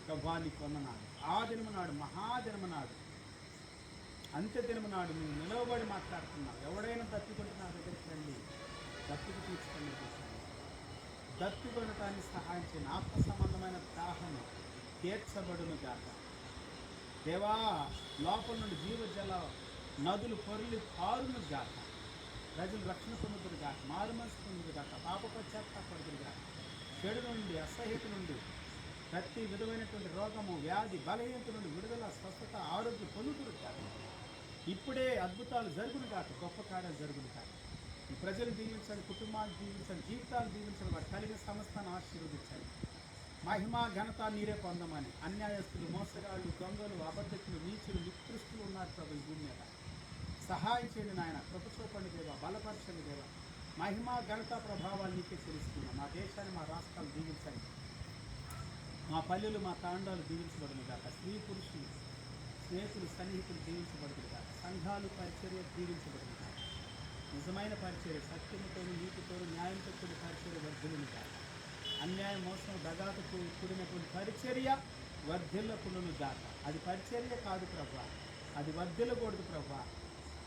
ప్రభాని పొందనాడు. ఆ దినము నాడు, మహాదినము నాడు, అంత్యదినము నాడు నువ్వు నిలవబడి మాట్లాడుతున్నావు. ఎవడైనా దప్పికొంటే నా దగ్గరికి రండి, దప్పికి తీర్చుకొని దప్పికొనటానికి సహాయం చేయని ఆత్మ సంబంధమైన దాహము తీర్చబడును గాక. దేవా, లోపల నుండి జీవజల నదులు పొర్లి పారును గాక. ప్రజలు రక్షణ పొందుతురు గాక, మారు మనసు పొందుతురు గాక, పాప పశ్చాత్తాపడుతురు గాక. చెడు నుండి, అసహ్యత నుండి, ప్రతి విధమైనటువంటి రోగము, వ్యాధి, బలహీనత నుండి విడుదల, స్వస్థత, ఆరోగ్యం పొందుతురు గాక. ఇప్పుడే అద్భుతాలు జరుగును కాక, గొప్ప కార్యాలు జరుగును కాక. ఈ ప్రజలు దీవించండి, కుటుంబాన్ని దీవించండి, జీవితాలు దీవించండి, వారి కలిగిన సంస్థను ఆశీర్వదించండి. మహిమ ఘనత మీరే పొందమని. అన్యాయస్తులు, మోసగాళ్ళు, దొంగలు, అబద్ధకులు, నీచులు, నికృష్టులు ఉన్నారు ప్రభు ఈ భూమి మీద. సహాయం చేయండి నాయన, కృప చూపండి దేవా, బలపరచండి దేవా. మహిమ ఘనత ప్రభావాలు నీకే చెల్లిస్తున్నాం. మా దేశాన్ని మా రాష్ట్రాలు దీవించండి. మా పల్లెలు మా తాండాలు దీవించబడును గాక. స్త్రీ పురుషులు స్నేహితులు సన్నిహితులు దీవించబడును గాక. సంఘాలు పరిచర్య దీవించబడును గాక. నిజమైన పరిచర్య సత్యముతోను నీతితోను న్యాయంతో కూడిన పరిచర్య వర్ధిల్లును గాక. అన్యాయం మోసం దగాతో కూడినటువంటి పరిచర్య వర్ధిల్లకును గాక. అది పరిచర్య కాదు ప్రభా, అది వర్ధిల్లకూడదు ప్రభా.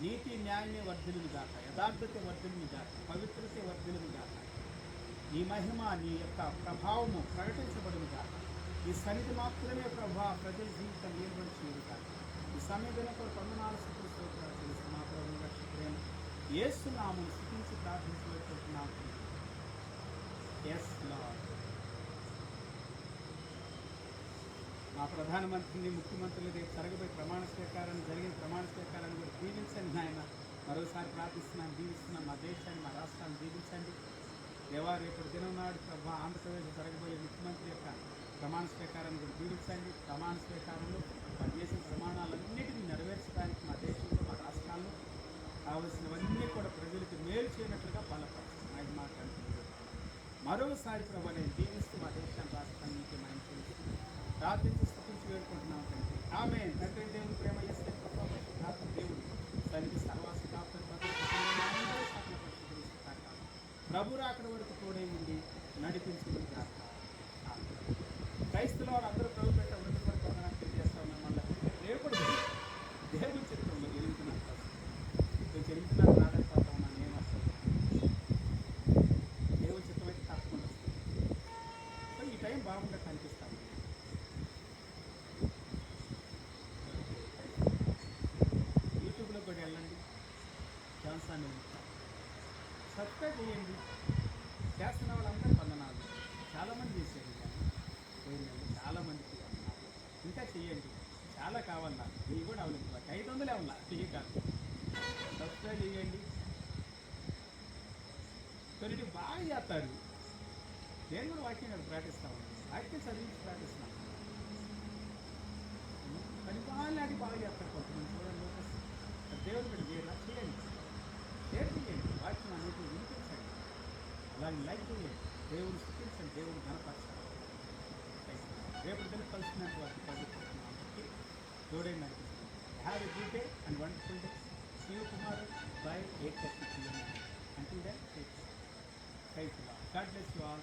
నీతి న్యాయమే వర్ధిల్లును గాక. యథార్థత వర్ధిల్లును గాక. పవిత్రత వర్ధిల్లును గాక. నీ మహిమ నీ యొక్క ప్రభావము ప్రకటించబడును గాక. ఈ సన్నిధి మాత్రమే ప్రభా ప్రజల జీవితం నిలబడి చేయదు కాక. ఈ సమయంలో కొందనాలు స్థితులు స్తోత్రాలు తెలుస్తున్నా ప్రభు రక్షకుడైన యేసు నామమును స్తుతించి ప్రార్థించబడుతున్నాము. Yes lord. మా ప్రధానమంత్రిని ముఖ్యమంత్రులు రేపు జరగబోయే ప్రమాణ స్వీకారాన్ని జరిగిన ప్రమాణ స్వీకారాన్ని కూడా దీవించండి నాయన. మరోసారి ప్రార్థిస్తున్నాను, దీవిస్తున్నాం. మా దేశాన్ని మా రాష్ట్రాన్ని దీవించండి దేవా. రేపటి దినం నాడు ప్రభా ఆంధ్రప్రదేశ్ జరగబోయే ముఖ్యమంత్రి యొక్క ప్రమాణ స్వీకారాన్ని కూడా దీవించండి. ప్రమాణ స్వీకారంలో వారు చేసిన ప్రమాణాలన్నిటినీ నెరవేర్చడానికి మా దేశంలో మా రాష్ట్రాల్లో కావలసినవన్నీ కూడా ప్రజలకు మేలు చేయనట్లుగా బలపరచండి. ఆయన మాట్లాడుతుంది మరోసారి ప్రభా నేను దీవిస్తూ మా దేశాన్ని రాష్ట్రాన్ని నీకే మనం చేస్తుంది ప్రార్థించి స్థుతించి వేడుకుంటున్నాం తండ్రి. ఆమేన్. తండ్రి దేవుని ప్రేమ చేస్తే దేవుడు తనకి సర్వాసి కాపురి ప్రభు అక్కడ వరకు తోడై ఉండి నడిపించుకుని కాక. క్రైస్తవుల వారు అందరూ ప్రభు పెట్ట ఉన్నత వరకు వందనాలు తెలియజేస్తా ఉన్నాం. మళ్ళీ రేపు దేవుని చిత్రంలో ఎదుగుతున్నాను చెల్లుతున్నాను రాలేకపోతా ఉన్నాను. నేను అసలు దేవుని చిత్రం అయితే తప్పకుండా వస్తుంది. సో ఈ టైం బాగుంటే కనిపిస్తాను. యూట్యూబ్లో కూడా వెళ్ళండి, ఛాన్సాన్ని సబ్స్క్రైబ్ చేయండి. చేస్తున్న వాళ్ళందరూ వందనాలు. చాలామంది చేశారు చాలామందికి వందనాలు. ఇంకా చేయండి, చాలా కావాలి నాకు. ఇవి కూడా అవలేదు, 500 అవ్వాలా ఇవి కాదు. సబ్స్క్రైబ్ చేయండి. కొన్ని బాగా చేస్తారు. నేను కూడా వాక్యం కదా ప్రాక్టిస్తా ఉన్నాను, వాక్యం చదివించి ప్రాక్టిస్తున్నాను. కానీ వాళ్ళని బాగా చేస్తారు కొంతమంది. చూడండి లోకస్ దేవుడు కూడా చేయరా, చేయండి, షేర్ చేయండి, వాక్యం అనేది వినిపించండి, అలాగే లైక్ చేయండి, దేవుని స్థుతించండి, దేవుని ఘనపరచండి. రేపు కలుస్తున్నట్టు వారికి ప్రభుత్వం చూడండి అనిపిస్తుంది. Have a good day and wonderful day. See you tomorrow by 8:30 p.m. Until then, take care. Praise the Lord. God bless you all.